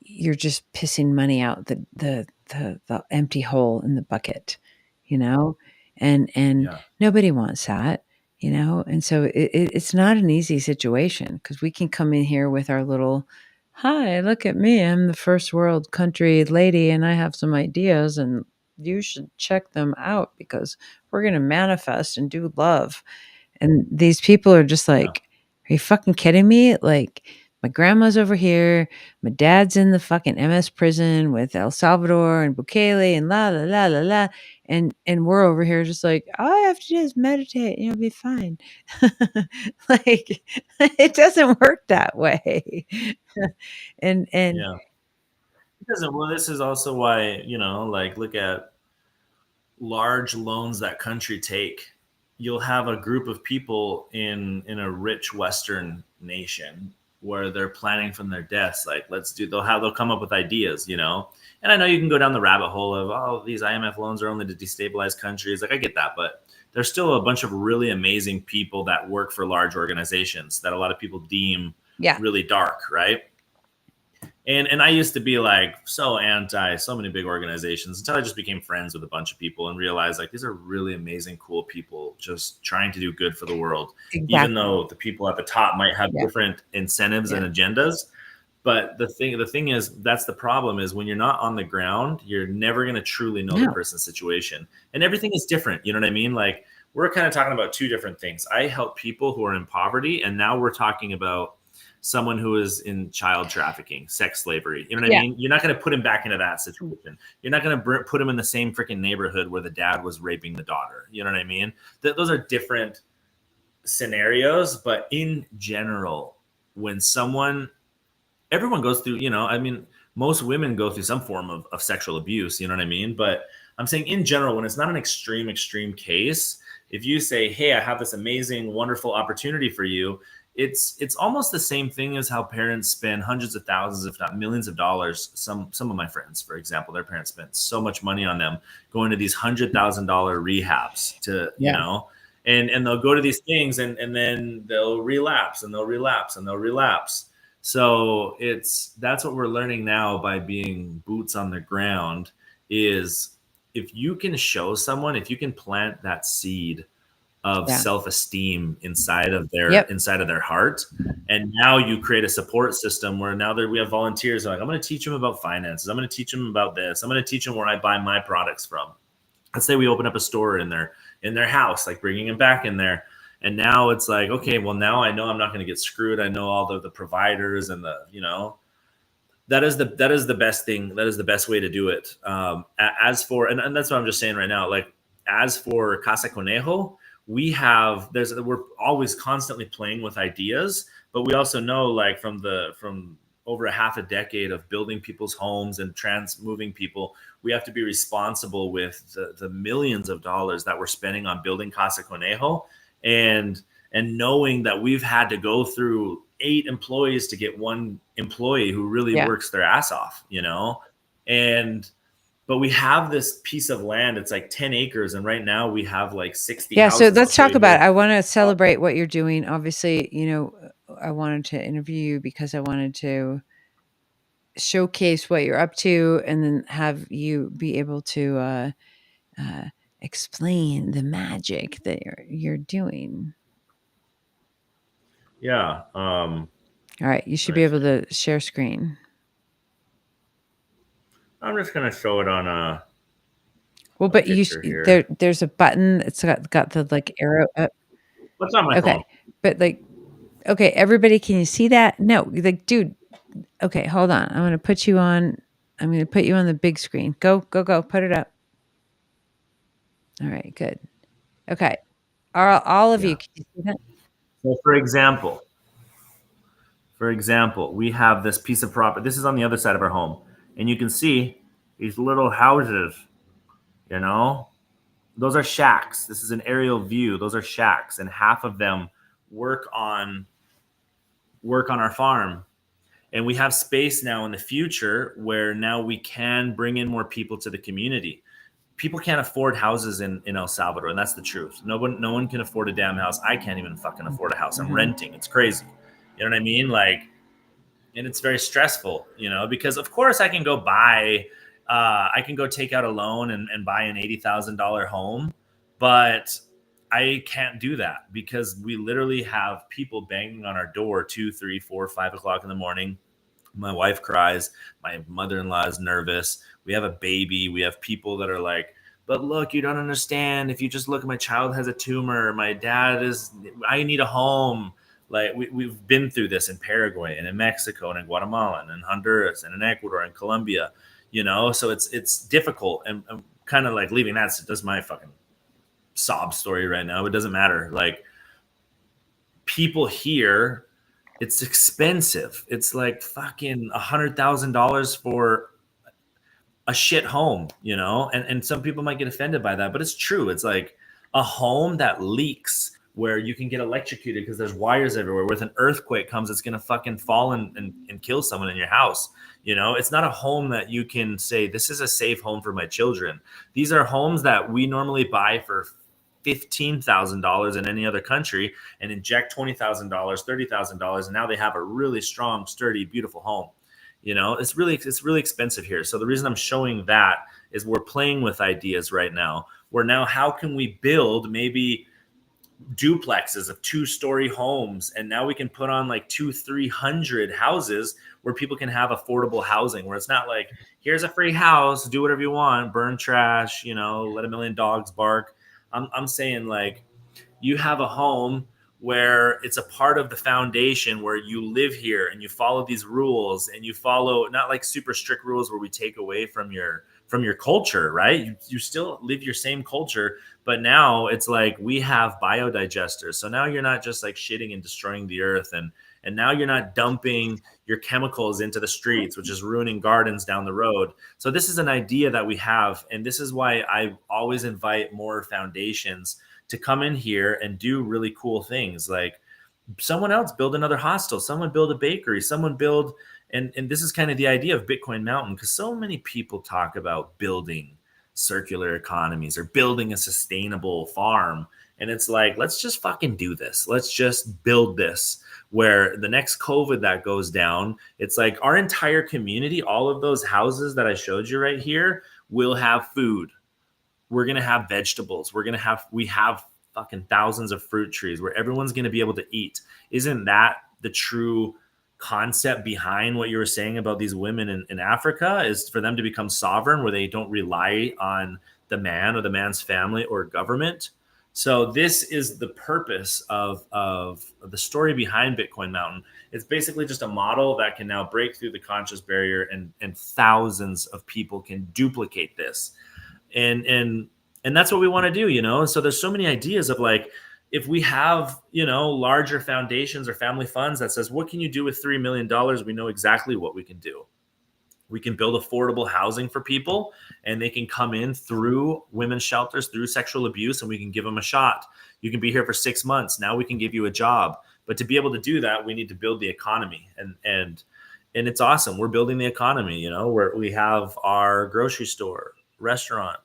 you're just pissing money out the empty hole in the bucket, you know, and Yeah. nobody wants that, and so it's not an easy situation because we can come in here with our little, hi, look at me, I'm the first world country lady, and I have some ideas, and you should check them out because we're going to manifest and do love. And these people are just Yeah. like, "Are you fucking kidding me?" Like, my grandma's over here, my dad's in the fucking MS prison with El Salvador and Bukele and la la la la la, and we're over here just like, "All I have to do is meditate, and you'll be fine." Like, it doesn't work that way. And Yeah. Because, well, this is also why, like, look at large loans that country take. You'll have a group of people in a rich Western nation where they're planning from their desks, like, they'll come up with ideas, and I know you can go down the rabbit hole of, oh, these IMF loans are only to destabilize countries. Like, I get that, but there's still a bunch of really amazing people that work for large organizations that a lot of people deem yeah, really dark, right? And I used to be like so anti so many big organizations until I just became friends with a bunch of people and realized, like, these are really amazing, cool people just trying to do good for the world, even exactly. though the people at the top might have Yeah, different incentives yeah. and agendas. But the thing is, that's the problem, is when you're not on the ground, you're never going to truly know the No. person's situation, and everything is different. You know what I mean? Like, we're kind of talking about two different things. I help people who are in poverty, and now we're talking about someone who is in child trafficking, sex slavery. You know what I Yeah, mean? You're not going to put him back into that situation. You're not going to put him in the same freaking neighborhood where the dad was raping the daughter. You know what I mean? Those are different scenarios, but in general, when everyone goes through, I mean, most women go through some form of sexual abuse, you know what I mean? But I'm saying in general, when it's not an extreme case, if you say, hey, I have this amazing, wonderful opportunity for you, it's almost the same thing as how parents spend hundreds of thousands, if not millions of dollars. Some of my friends, for example, their parents spent so much money on them going to these $100,000 rehabs to, yeah, and they'll go to these things, and then they'll relapse and they'll relapse and they'll relapse. So that's what we're learning now by being boots on the ground, is if you can show someone, if you can plant that seed of yeah. self-esteem inside of their Yep. inside of their heart, and now you create a support system where now we have volunteers like, I'm going to teach them about finances, I'm going to teach them about this, I'm going to teach them where I buy my products from. Let's say we open up a store in their house, like bringing them back in there. And now it's like, okay, well, now I know I'm not going to get screwed. I know all the providers and that is the best thing. That is the best way to do it. As for, and that's what I'm just saying right now. Like, as for Casa Conejo, we're always constantly playing with ideas, but we also know, like, from over a half a decade of building people's homes and moving people, we have to be responsible with the millions of dollars that we're spending on building Casa Conejo, and knowing that we've had to go through 8 employees to get one employee who really Yeah. works their ass off, and but we have this piece of land. It's like 10 acres, and right now we have like 60 Yeah, so houses. I'll let's show talk you about it. here. I wanna celebrate what you're doing. Obviously, I wanted to interview you because I wanted to showcase what you're up to and then have you be able to, uh, explain the magic that you're doing. Yeah. Alright, you should Let me be able see. to share screen. I'm just gonna show it on Well, a but picture here. there's a button, it's got the, like, arrow up. What's on my phone? Okay, but, like, okay, everybody, can you see that? No, like, dude, okay, hold on. I'm gonna put you on the big screen. Go, go, go. Put it up. All right, good. Okay. All of you, Yeah. can you see that? So, for example, we have this piece of property. This is on the other side of our home, and you can see these little houses. You know, those are shacks. This is an aerial view. Those are shacks, and half of them work on our farm. And we have space now in the future where now we can bring in more people to the community. People can't afford houses in El Salvador, and that's the truth. No one can afford a damn house. I can't even fucking afford a house. I'm Mhm. renting. It's crazy. You know what I mean? Like, and it's very stressful, because of course I can go take out a loan and buy an $80,000 home, but I can't do that because we literally have people banging on our door 2, 3, 4, 5 o'clock in the morning. My wife cries. My mother-in-law is nervous. We have a baby. We have people that are like, but look, you don't understand. If you just look, my child has a tumor. My dad is, I need a home. Like we've been through this in Paraguay and in Mexico and in Guatemala and in Honduras and in Ecuador and Colombia, so it's difficult. And I'm kind of like leaving that's my fucking sob story right now. It doesn't matter. Like people here, it's expensive. It's like fucking $100,000 for a shit home, and some people might get offended by that, but it's true. It's like a home that leaks where you can get electrocuted because there's wires everywhere. With an earthquake comes, it's gonna fucking fall and kill someone in your house. It's not a home that you can say this is a safe home for my children. These are homes that we normally buy for $15,000 in any other country and inject $20,000, $30,000, and now they have a really strong, sturdy, beautiful home. It's really expensive here. So the reason I'm showing that is we're playing with ideas right now. Where now, how can we build maybe duplexes of 2-story homes, and now we can put on like 200-300 houses where people can have affordable housing, where it's not like here's a free house, do whatever you want, burn trash, let a million dogs bark. I'm saying like you have a home where it's a part of the foundation where you live here and you follow these rules, and you follow not like super strict rules where we take away from your culture, right? You still live your same culture, but now it's like we have biodigesters. So now you're not just like shitting and destroying the earth, and now you're not dumping your chemicals into the streets, which is ruining gardens down the road. So this is an idea that we have, and this is why I always invite more foundations to come in here and do really cool things. Like someone else build another hostel, someone build a bakery, someone build, and this is kind of the idea of Bitcoin Mountain, because so many people talk about building circular economies or building a sustainable farm. And it's like, let's just fucking do this. Let's just build this, where the next COVID that goes down, it's like our entire community, all of those houses that I showed you right here, will have food. We're going to have vegetables. We have fucking thousands of fruit trees where everyone's going to be able to eat. Isn't that the true concept behind what you were saying about these women in Africa, is for them to become sovereign, where they don't rely on the man or the man's family or government? So this is the purpose of the story behind Bitcoin Mountain. It's basically just a model that can now break through the conscious barrier, and thousands of people can duplicate this. And that's what we want to do, so there's so many ideas of like, if we have larger foundations or family funds that says, what can you do with $3 million, we know exactly what we can do. We can build affordable housing for people, and they can come in through women's shelters, through sexual abuse, and we can give them a shot. You can be here for 6 months, now we can give you a job. But to be able to do that, we need to build the economy. And it's awesome. We're building the economy, where we have our grocery store, restaurant,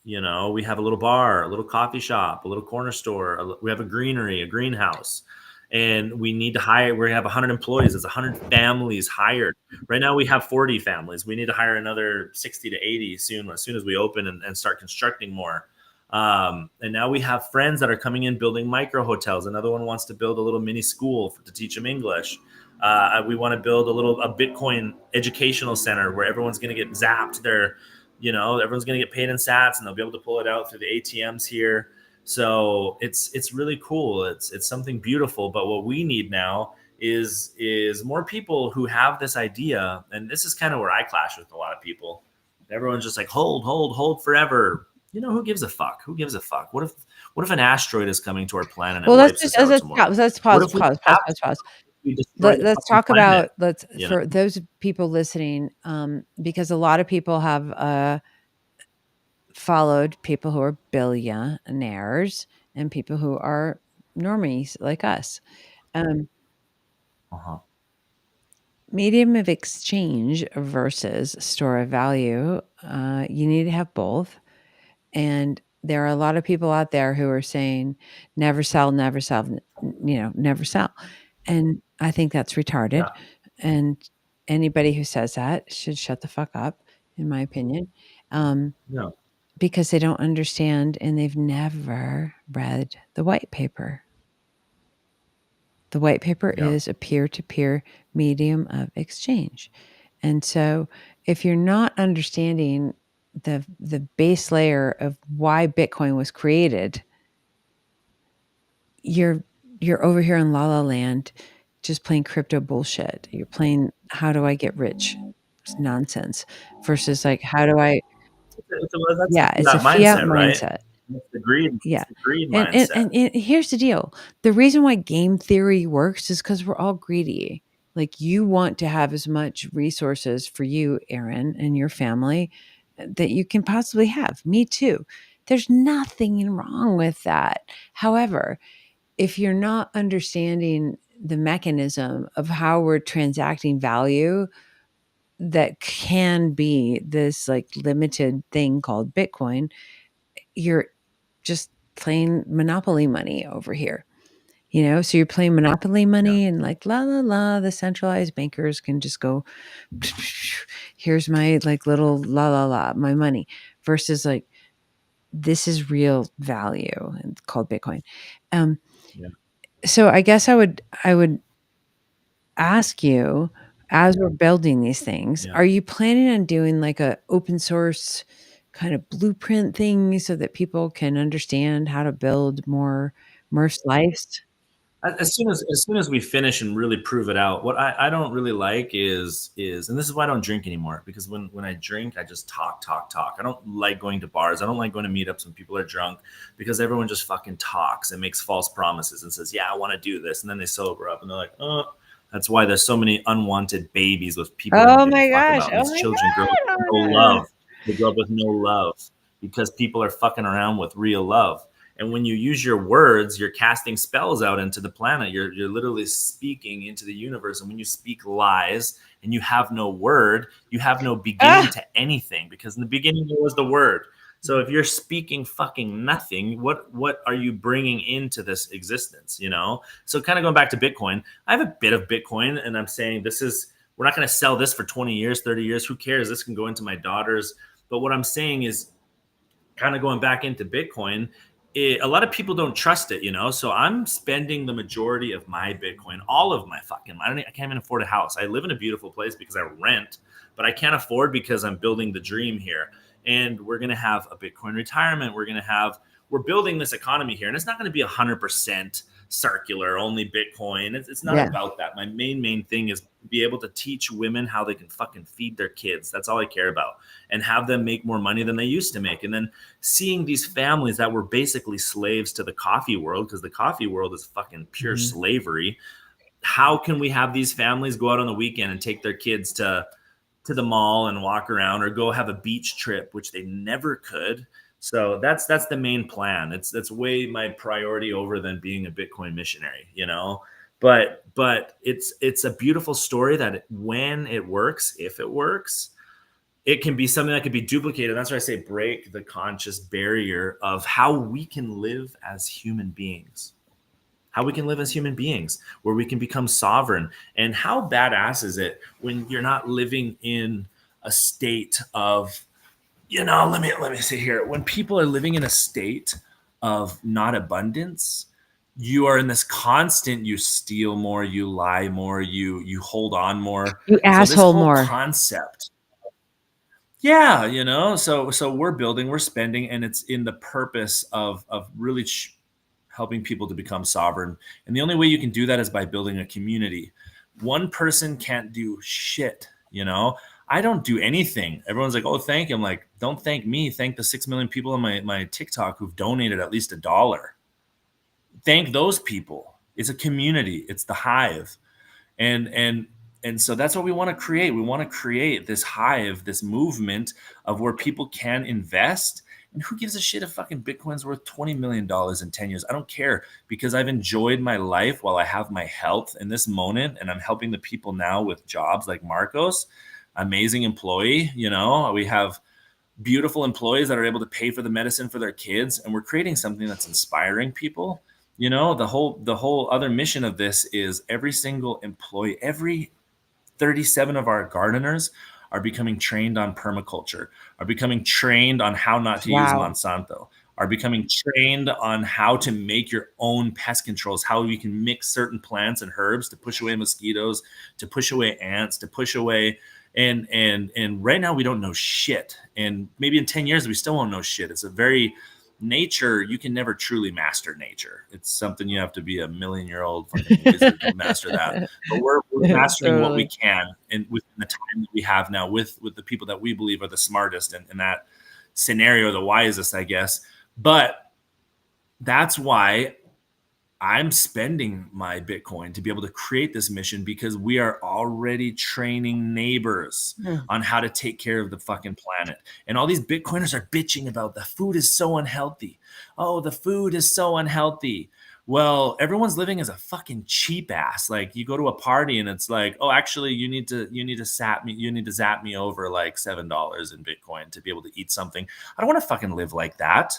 we have a little bar, a little coffee shop, a little corner store. We have a greenery, a greenhouse, and we need to hire. We have 100 employees. There's 100 families hired. Right now, we have 40 families. We need to hire another 60 to 80 soon, as soon as we open and start constructing more. And now we have friends that are coming in building micro hotels. Another one wants to build a little mini school to teach them English. We want to build a Bitcoin educational center where everyone's going to get zapped. Everyone's going to get paid in sats, and they'll be able to pull it out through the ATMs here. So it's really cool. It's something beautiful. But what we need now is more people who have this idea. And this is kind of where I clash with a lot of people. Everyone's just like, hold forever. Who gives a fuck? Who gives a fuck? What if an asteroid is coming to our planet and Well, let's wipes just us out tomorrow? let's What pause, if we pause, pause, have pause, pause. we destroy the Let's fucking talk planet? about let's You know? for those people listening, because a lot of people have followed people who are billionaires and people who are normies like us. Um, Uh-huh. medium of exchange versus store of value, you need to have both. And there are a lot of people out there who are saying, never sell, never sell, never sell. And I think that's retarded. Yeah. And anybody who says that should shut the fuck up, in my opinion, No. because they don't understand and they've never read the white paper. The white paper Yeah. is a peer to peer medium of exchange. And so if you're not understanding the base layer of why Bitcoin was created, you're over here in La La Land just playing crypto bullshit. You're playing how do I get rich? It's nonsense versus like how do I That's yeah, it's a that fiat mindset, right? mindset. It's the greed. Yeah. It's the greed And mindset. here's the deal. The reason why game theory works is because we're all greedy. Like you want to have as much resources for you, Aaron, and your family that you can possibly have. Me too. There's nothing wrong with that. However, if you're not understanding the mechanism of how we're transacting value that can be this like limited thing called Bitcoin, you're just playing monopoly money over here. So you're playing monopoly Yeah. money and like la la la, the centralized bankers can just go, here's my like little la la la, my money, versus like this is real value and called Bitcoin. Um, Yeah. so I guess I would ask you, as we're building these things, Yeah. are you planning on doing like a open source kind of blueprint thing so that people can understand how to build more Murph's lives? As soon as we finish and really prove it out, what I don't really like is and this is why I don't drink anymore, because when I drink I just talk. I don't like going to bars. I don't like going to meetups when people are drunk, because everyone just fucking talks and makes false promises and says, yeah, I want to do this, and then they sober up and they're like, oh. That's why there's so many unwanted babies with people they don't Oh give a my fuck gosh. about, and Oh these my children grow up god. with Oh no my god. love. They grow up with no love because people are fucking around with real love. And when you use your words, you're casting spells out into the planet. You're literally speaking into the universe. And when you speak lies and you have no word, you have no beginning Ah! to anything, because in the beginning there was the word. So if you're speaking fucking nothing, what are you bringing into this existence? So kind of going back to Bitcoin, I have a bit of Bitcoin, and I'm saying we're not going to sell this for 20 years, 30 years. Who cares? This can go into my daughters. But what I'm saying is, kind of going back into Bitcoin, a lot of people don't trust it. So I'm spending the majority of my Bitcoin, all of my fucking. I can't even afford a house. I live in a beautiful place because I rent, but I can't afford because I'm building the dream here. And we're gonna have a Bitcoin retirement. We're building this economy here, and it's not going to be 100% circular, only Bitcoin. It's not Yeah. about that. My main thing is be able to teach women how they can fucking feed their kids. That's all I care about, and have them make more money than they used to make. And then seeing these families that were basically slaves to the coffee world, because the coffee world is fucking pure Mhm. slavery. How can we have these families go out on the weekend and take their kids to the mall and walk around, or go have a beach trip, which they never could? So that's the main plan. That's way my priority over than being a Bitcoin missionary. But it's a beautiful story that when it works, if it works, it can be something that could be duplicated. That's why I say break the conscious barrier of how we can live as human beings. How we can live as human beings, where we can become sovereign. And how badass is it when you're not living in a state of, let me say here, when people are living in a state of not abundance, you are in this constant, you steal more, you lie more, you hold on more. You So this asshole whole more. concept, yeah, so we're building, we're spending, and it's in the purpose of really helping people to become sovereign. And the only way you can do that is by building a community. One person can't do shit. I don't do anything. Everyone's like, oh, thank you. I'm like, don't thank me. Thank the 6 million people on my TikTok who've donated at least $1. Thank those people. It's a community. It's the hive. And And so that's what we want to create. We want to create this hive, this movement of where people can invest. And who gives a shit if fucking Bitcoin's worth $20 million in 10 years? I don't care, because I've enjoyed my life while I have my health in this moment. And I'm helping the people now with jobs like Marcos, amazing employee. You know, we have beautiful employees that are able to pay for the medicine for their kids. And we're creating something that's inspiring people. You know, the whole other mission of this is every single employee, every 37 of our gardeners are becoming trained on permaculture, are becoming trained on how not to use Wow. Monsanto, are becoming trained on how to make your own pest controls, how you can mix certain plants and herbs to push away mosquitoes, to push away ants, to push away. And right now we don't know shit. And maybe in 10 years we still won't know shit. It's a very nature, you can never truly master nature. It's something you have to be a million-year-old fucking wizard to master that. But we're mastering what we Totally. can, and within the time that we have now, with the people that we believe are the smartest and in that scenario, the wisest, I guess. But that's why I'm spending my Bitcoin to be able to create this mission, because we are already training neighbors Mm. on how to take care of the fucking planet. And all these Bitcoiners are bitching about the food is so unhealthy. Oh, the food is so unhealthy. Well, everyone's living as a fucking cheap ass. Like, you go to a party and it's like, oh, actually, you need to zap me over like $7 in Bitcoin to be able to eat something. I don't want to fucking live like that.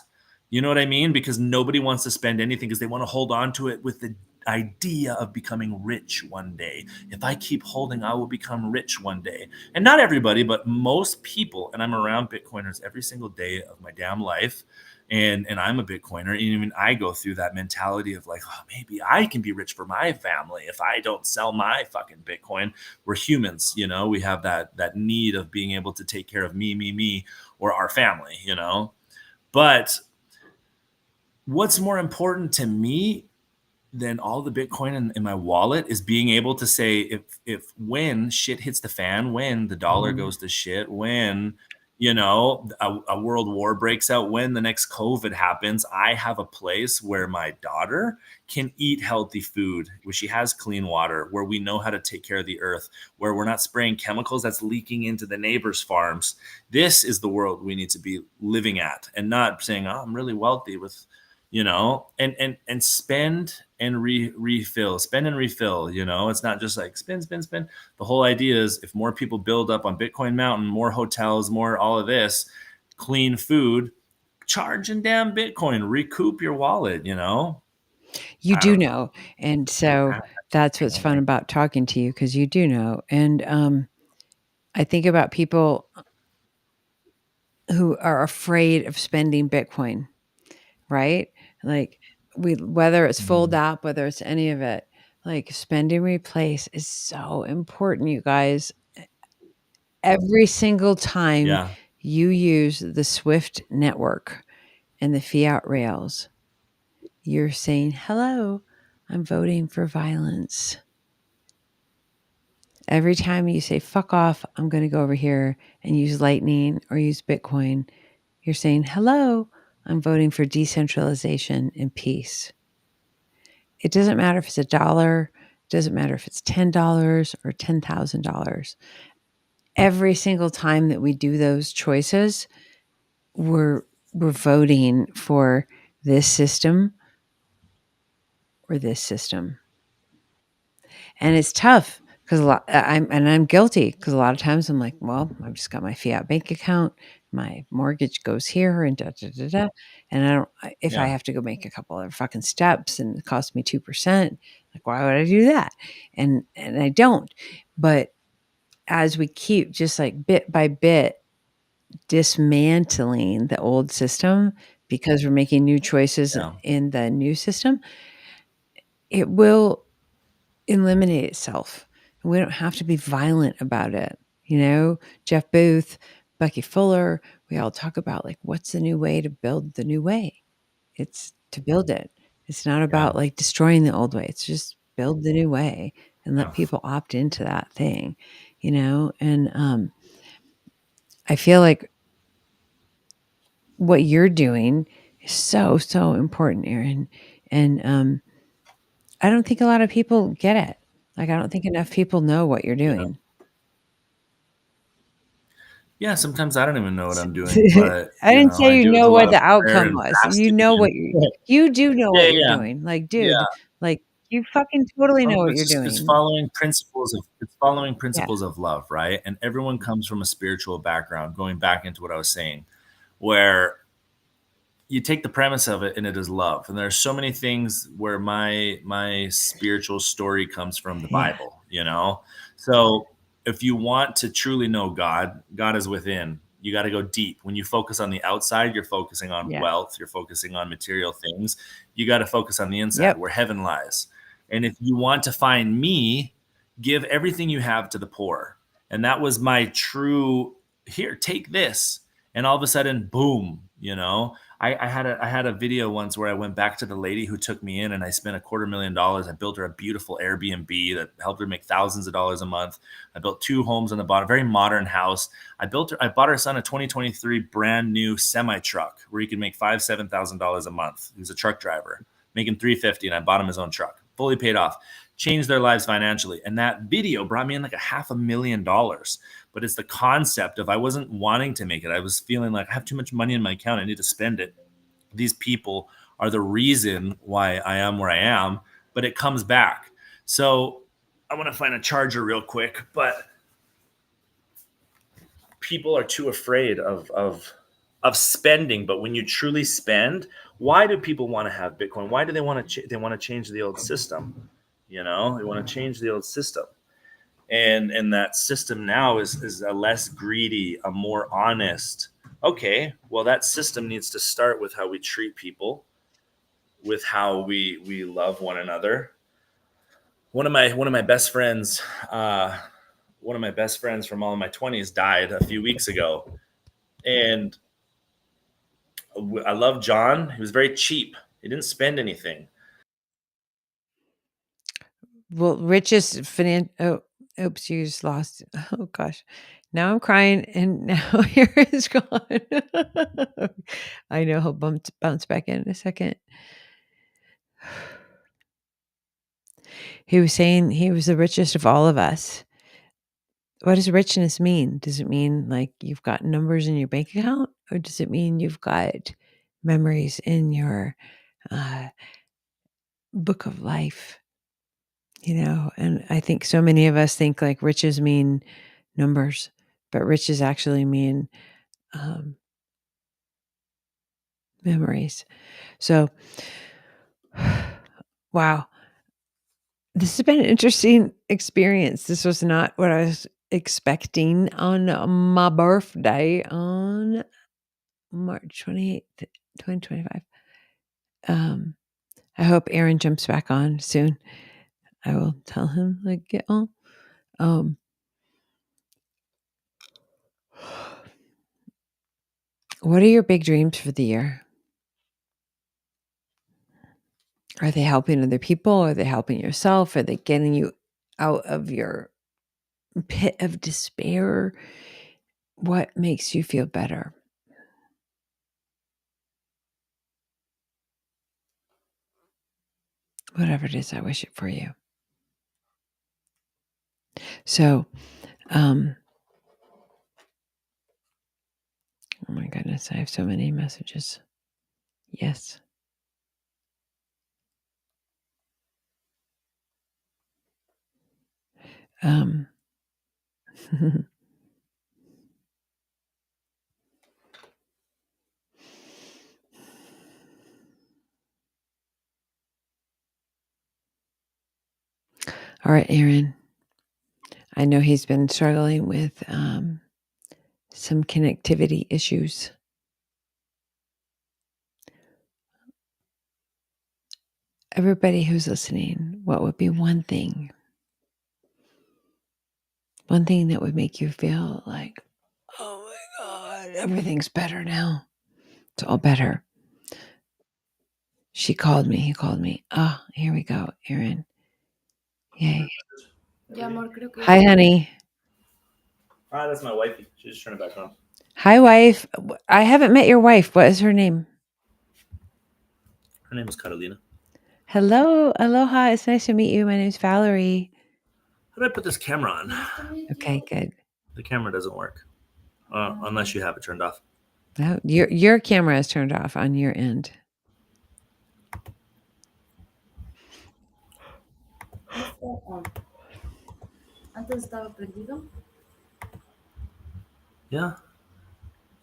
You know what I mean? Because nobody wants to spend anything because they want to hold on to it with the idea of becoming rich one day. If I keep holding, I will become rich one day. And not everybody, but most people. And I'm around Bitcoiners every single day of my damn life. And I'm a Bitcoiner. And even I go through that mentality of like, oh, maybe I can be rich for my family if I don't sell my fucking Bitcoin. We're humans, you know. We have that need of being able to take care of me, or our family, you know. But what's more important to me than all the Bitcoin in my wallet is being able to say, if when shit hits the fan, when the dollar Mhm. goes to shit, when you know a world war breaks out, when the next COVID happens, I have a place where my daughter can eat healthy food, where she has clean water, where we know how to take care of the earth, where we're not spraying chemicals that's leaking into the neighbors' farms. This is the world we need to be living at, and not saying, oh, I'm really wealthy with, you know, and spend and refill, spend and refill. You know, it's not just like spend. The whole idea is, if more people build up on Bitcoin Mountain, more hotels, more all of this, clean food, charge in damn Bitcoin, recoup your wallet. You know, You I do don't know. know, and so that's what's fun about talking to you, because you do know. And I think about people who are afraid of spending Bitcoin, right? Like, whether it's Fold Mhm. app, whether it's any of it, like, spend and replace is so important, you guys. Every single time Yeah, you use the Swift network and the fiat rails, you're saying, "Hello, I'm voting for violence." Every time you say, "Fuck off, I'm gonna go over here and use Lightning or use Bitcoin," you're saying, "Hello, I'm voting for decentralization and peace." It doesn't matter if it's $1, it doesn't matter if it's $10 or $10,000. Every single time that we do those choices, we're we're voting for this system or this system. And it's tough, because I'm guilty, because a lot of times I'm like, well, I've just got my fiat bank account, my mortgage goes here, and da da da da, and if I yeah, have to go make a couple other fucking steps and it costs me 2%, like, why would I do that? And I don't. But as we keep just like bit by bit dismantling the old system, because we're making new choices yeah, in the new system, it will eliminate itself. We don't have to be violent about it. You know, Jeff Booth, Bucky Fuller, we all talk about, like, what's the new way to build the new way? It's to build it. It's not yeah, about like destroying the old way. It's just build the new way and let yeah, people opt into that thing, you know? And I feel like what you're doing is so, so important, Aaron. And I don't think a lot of people get it. Like, I don't think enough people know what you're Yeah. doing. Yeah, sometimes I don't even know what I'm doing, but, I didn't say I you do it with know a what lot of the prayer outcome and was. You fasting know and what you do know yeah, what yeah, you're yeah. doing. Like, Yeah. dude, like, you fucking totally know Oh, what it's you're just it's doing. following principles of it's following Yeah. principles of love, right? And everyone comes from a spiritual background, going back into what I was saying, where you take the premise of it and it is love. And there's so many things where my spiritual story comes from the Yeah. Bible. So if you want to truly know God, God is within. You got to go deep. When you focus on the outside, you're focusing on Yeah. wealth, you're focusing on material things. You got to focus on the inside Yep. where heaven lies. And if you want to find me, give everything you have to the poor. And that was my true here, take this. And all of a sudden, boom. I had a video once where I went back to the lady who took me in and I spent $250,000. I built her a beautiful Airbnb that helped her make thousands of dollars a month. I built 2 homes on the bottom, very modern house. I bought her son a 2023 brand new semi truck where he could make $7,000 a month. He was a truck driver, making 350, and I bought him his own truck, fully paid off, changed their lives financially. And that video brought me in like $500,000. But it's the concept of I wasn't wanting to make it. I was feeling like I have too much money in my account. I need to spend it. These people are the reason why I am where I am, but it comes back. So I want to find a charger real quick, but people are too afraid of spending. But when you truly spend, why do people want to have Bitcoin? Why do they want to they want to change the old system? They want to change the old system. And that system now is a less greedy, a more honest. Okay, well, that system needs to start with how we treat people, with how we love one another. One of my best friends, one of my best friends from all of my 20s died a few weeks ago, and I love John. He was very cheap. He didn't spend anything. Well, richest oops, you just lost. Oh gosh. Now I'm crying and now here is gone. I know he'll bounce back in a second. He was saying he was the richest of all of us. What does richness mean? Does it mean like you've got numbers in your bank account, or does it mean you've got memories in your uh, book of life? And I think so many of us think like riches mean numbers, but riches actually mean um, memories. So, wow, this has been an interesting experience. This was not what I was expecting on my birthday on March 28th, 2025. I hope Aaron jumps back on soon. I will tell him, like, get on. What are your big dreams for the year? Are they helping other people? Are they helping yourself? Are they getting you out of your pit of despair? What makes you feel better? Whatever it is, I wish it for you. So, oh my goodness, I have so many messages. Yes. Um, all right, Aaron. I know he's been struggling with some connectivity issues. Everybody who's listening, what would be one thing that would make you feel like, oh my God, everything's better now? It's all better. She called me. He called me. Oh, here we go, Aaron. Yay. Ya, amor, creo que... Hi, honey. That's my wifey. She's just turning it back on. Hi, wife. I haven't met your wife. What is her name? Her name is Catalina. Hello. Aloha. It's nice to meet you. My name is Valerie. How do I put this camera on? Okay, good. The camera doesn't work unless you have it turned off. No, your camera is turned off on your end. Antes estaba perdido. Yeah.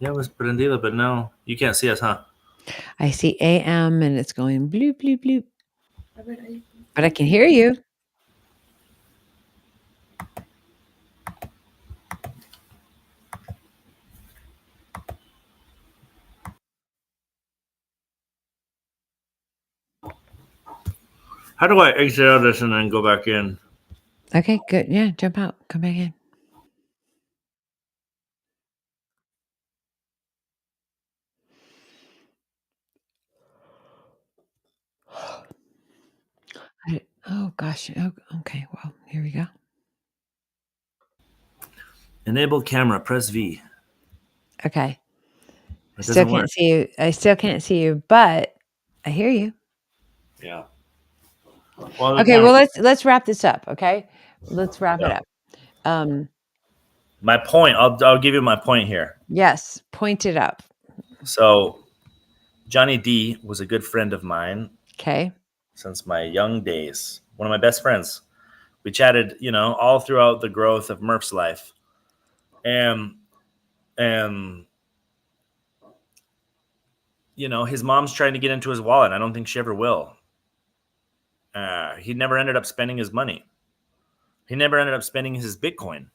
Yeah, it was prendido, but no, you can't see us, huh? I see AM and it's going bloop, bloop, bloop. A ver, ahí. But I can hear you. How do I exit out of this and then go back in? Okay, good. Yeah, jump out. Come back in. Oh, gosh. Oh, okay, well, here we go. Enable camera, press V. Okay. It Still doesn't can't work. see you. I still can't see you, but I hear you. Yeah. Well, Okay, well let's wrap this up, okay? Let's wrap it Yeah. up. My point, I'll give you my point here. Yes, point it up. So Johnny D was a good friend of mine Okay. since my young days. One of my best friends. We chatted, all throughout the growth of MurphsLife. And his mom's trying to get into his wallet. I don't think she ever will. He never ended up spending his money. He never ended up spending his Bitcoin,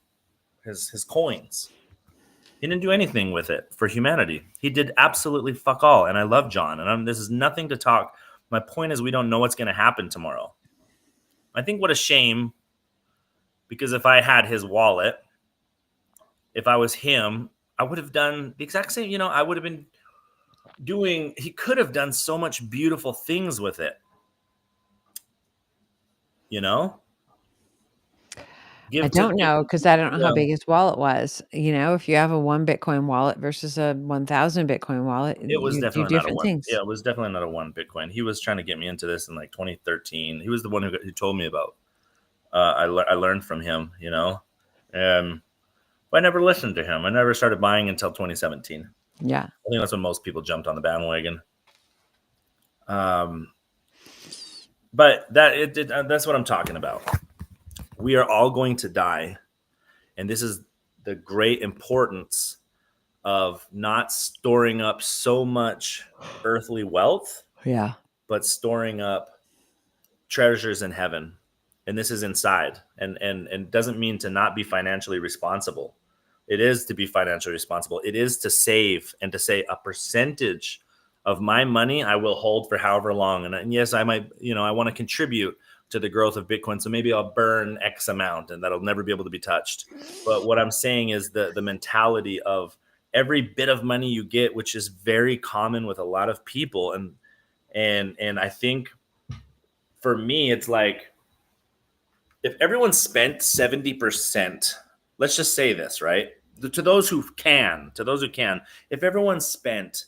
his coins. He didn't do anything with it for humanity. He did absolutely fuck all. And I love John. And this is nothing to talk. My point is, we don't know what's going to happen tomorrow. I think what a shame, because if I had his wallet, if I was him, I would have done the exact same. I would have been doing, he could have done so much beautiful things with it. I don't know because I don't know how big his wallet was. If you have a 1 Bitcoin wallet versus a 1,000 Bitcoin wallet, It was you do definitely not a different one. things. Yeah, it was definitely not a 1 Bitcoin. He was trying to get me into this in like 2013. He was the one who told me about. I learned from him, and but I never listened to him. I never started buying until 2017. Yeah. I think that's when most people jumped on the bandwagon. But that's what I'm talking about. We are all going to die, and this is the great importance of not storing up so much earthly wealth, Yeah. but storing up treasures in heaven. And this is inside, and doesn't mean to not be financially responsible. It is to be financially responsible. It is to save and to say a percentage of my money I will hold for however long. And yes, I might, I want to contribute to the growth of Bitcoin. So maybe I'll burn X amount and that'll never be able to be touched. But what I'm saying is the mentality of every bit of money you get, which is very common with a lot of people. And I think for me, it's like, if everyone spent 70%, let's just say this, right? To those who can, if everyone spent,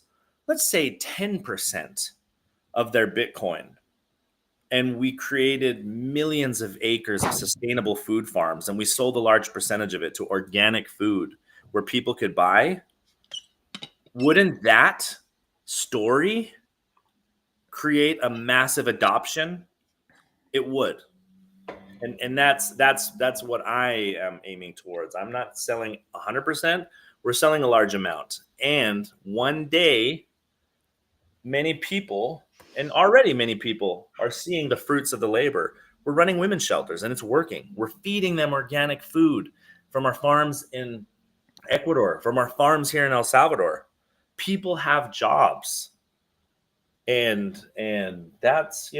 let's say 10% of their Bitcoin, and we created millions of acres of sustainable food farms, and we sold a large percentage of it to organic food where people could buy, wouldn't that story create a massive adoption? It would. And that's what I am aiming towards. I'm not selling 100%. We're selling a large amount. And one day, many people, and already many people, are seeing the fruits of the labor. We're running women's shelters, and it's working. We're feeding them organic food from our farms in Ecuador, from our farms here in El Salvador. People have jobs, and that's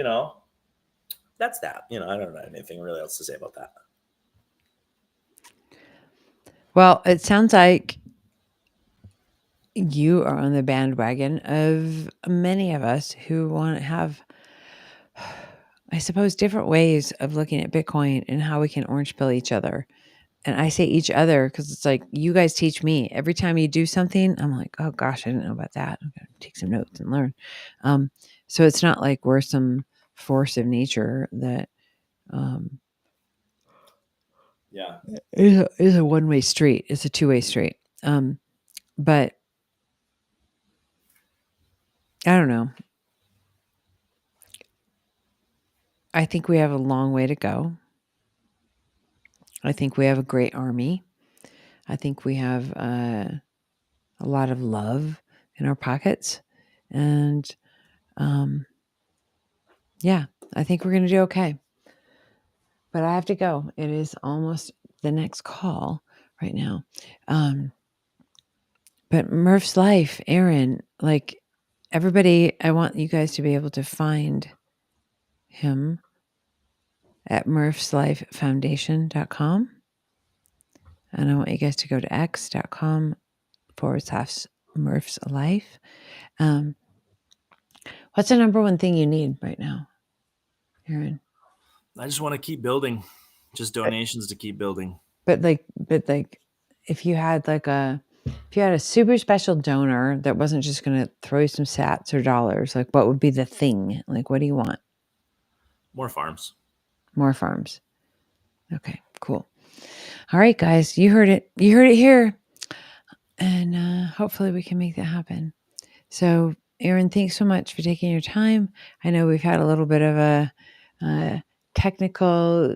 that's that. I don't have anything really else to say about that. Well, it sounds like you are on the bandwagon of many of us who want to have, I suppose, different ways of looking at Bitcoin and how we can orange pill each other. And I say each other because it's like you guys teach me. Every time you do something, I'm like, oh gosh, I didn't know about that. I'm going to take some notes and learn. So it's not like we're some force of nature that Yeah. It's a one-way street. It's a two-way street. But I don't know. I think we have a long way to go. I think we have a great army. I think we have a lot of love in our pockets. And yeah, I think we're going to do okay. But I have to go. It is almost the next call right now. But MurphsLife, Aaron, like everybody, I want you guys to be able to find him at MurphsLifeFoundation.com. And I want you guys to go to x.com/MurphsLife. What's the number one thing you need right now, Aaron? I just want to keep building. Just donations to keep building. But if you had a super special donor that wasn't just going to throw you some sats or dollars, like what would be the thing? Like, what do you want? More farms. More farms. Okay, cool. All right, guys, you heard it. You heard it here. And hopefully we can make that happen. So, Aaron, thanks so much for taking your time. I know we've had a little bit of a technical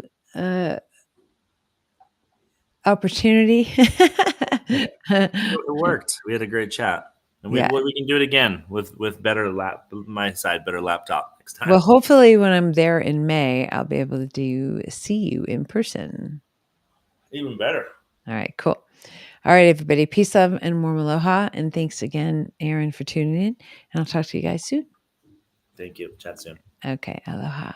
opportunity. It worked. We had a great chat. And we can do it again with better my side, better laptop next time. Well, hopefully when I'm there in May, I'll be able to see you in person. Even better. All right, cool. All right, everybody. Peace, love, and warm aloha. And thanks again, Aaron, for tuning in. And I'll talk to you guys soon. Thank you. Chat soon. Okay, aloha.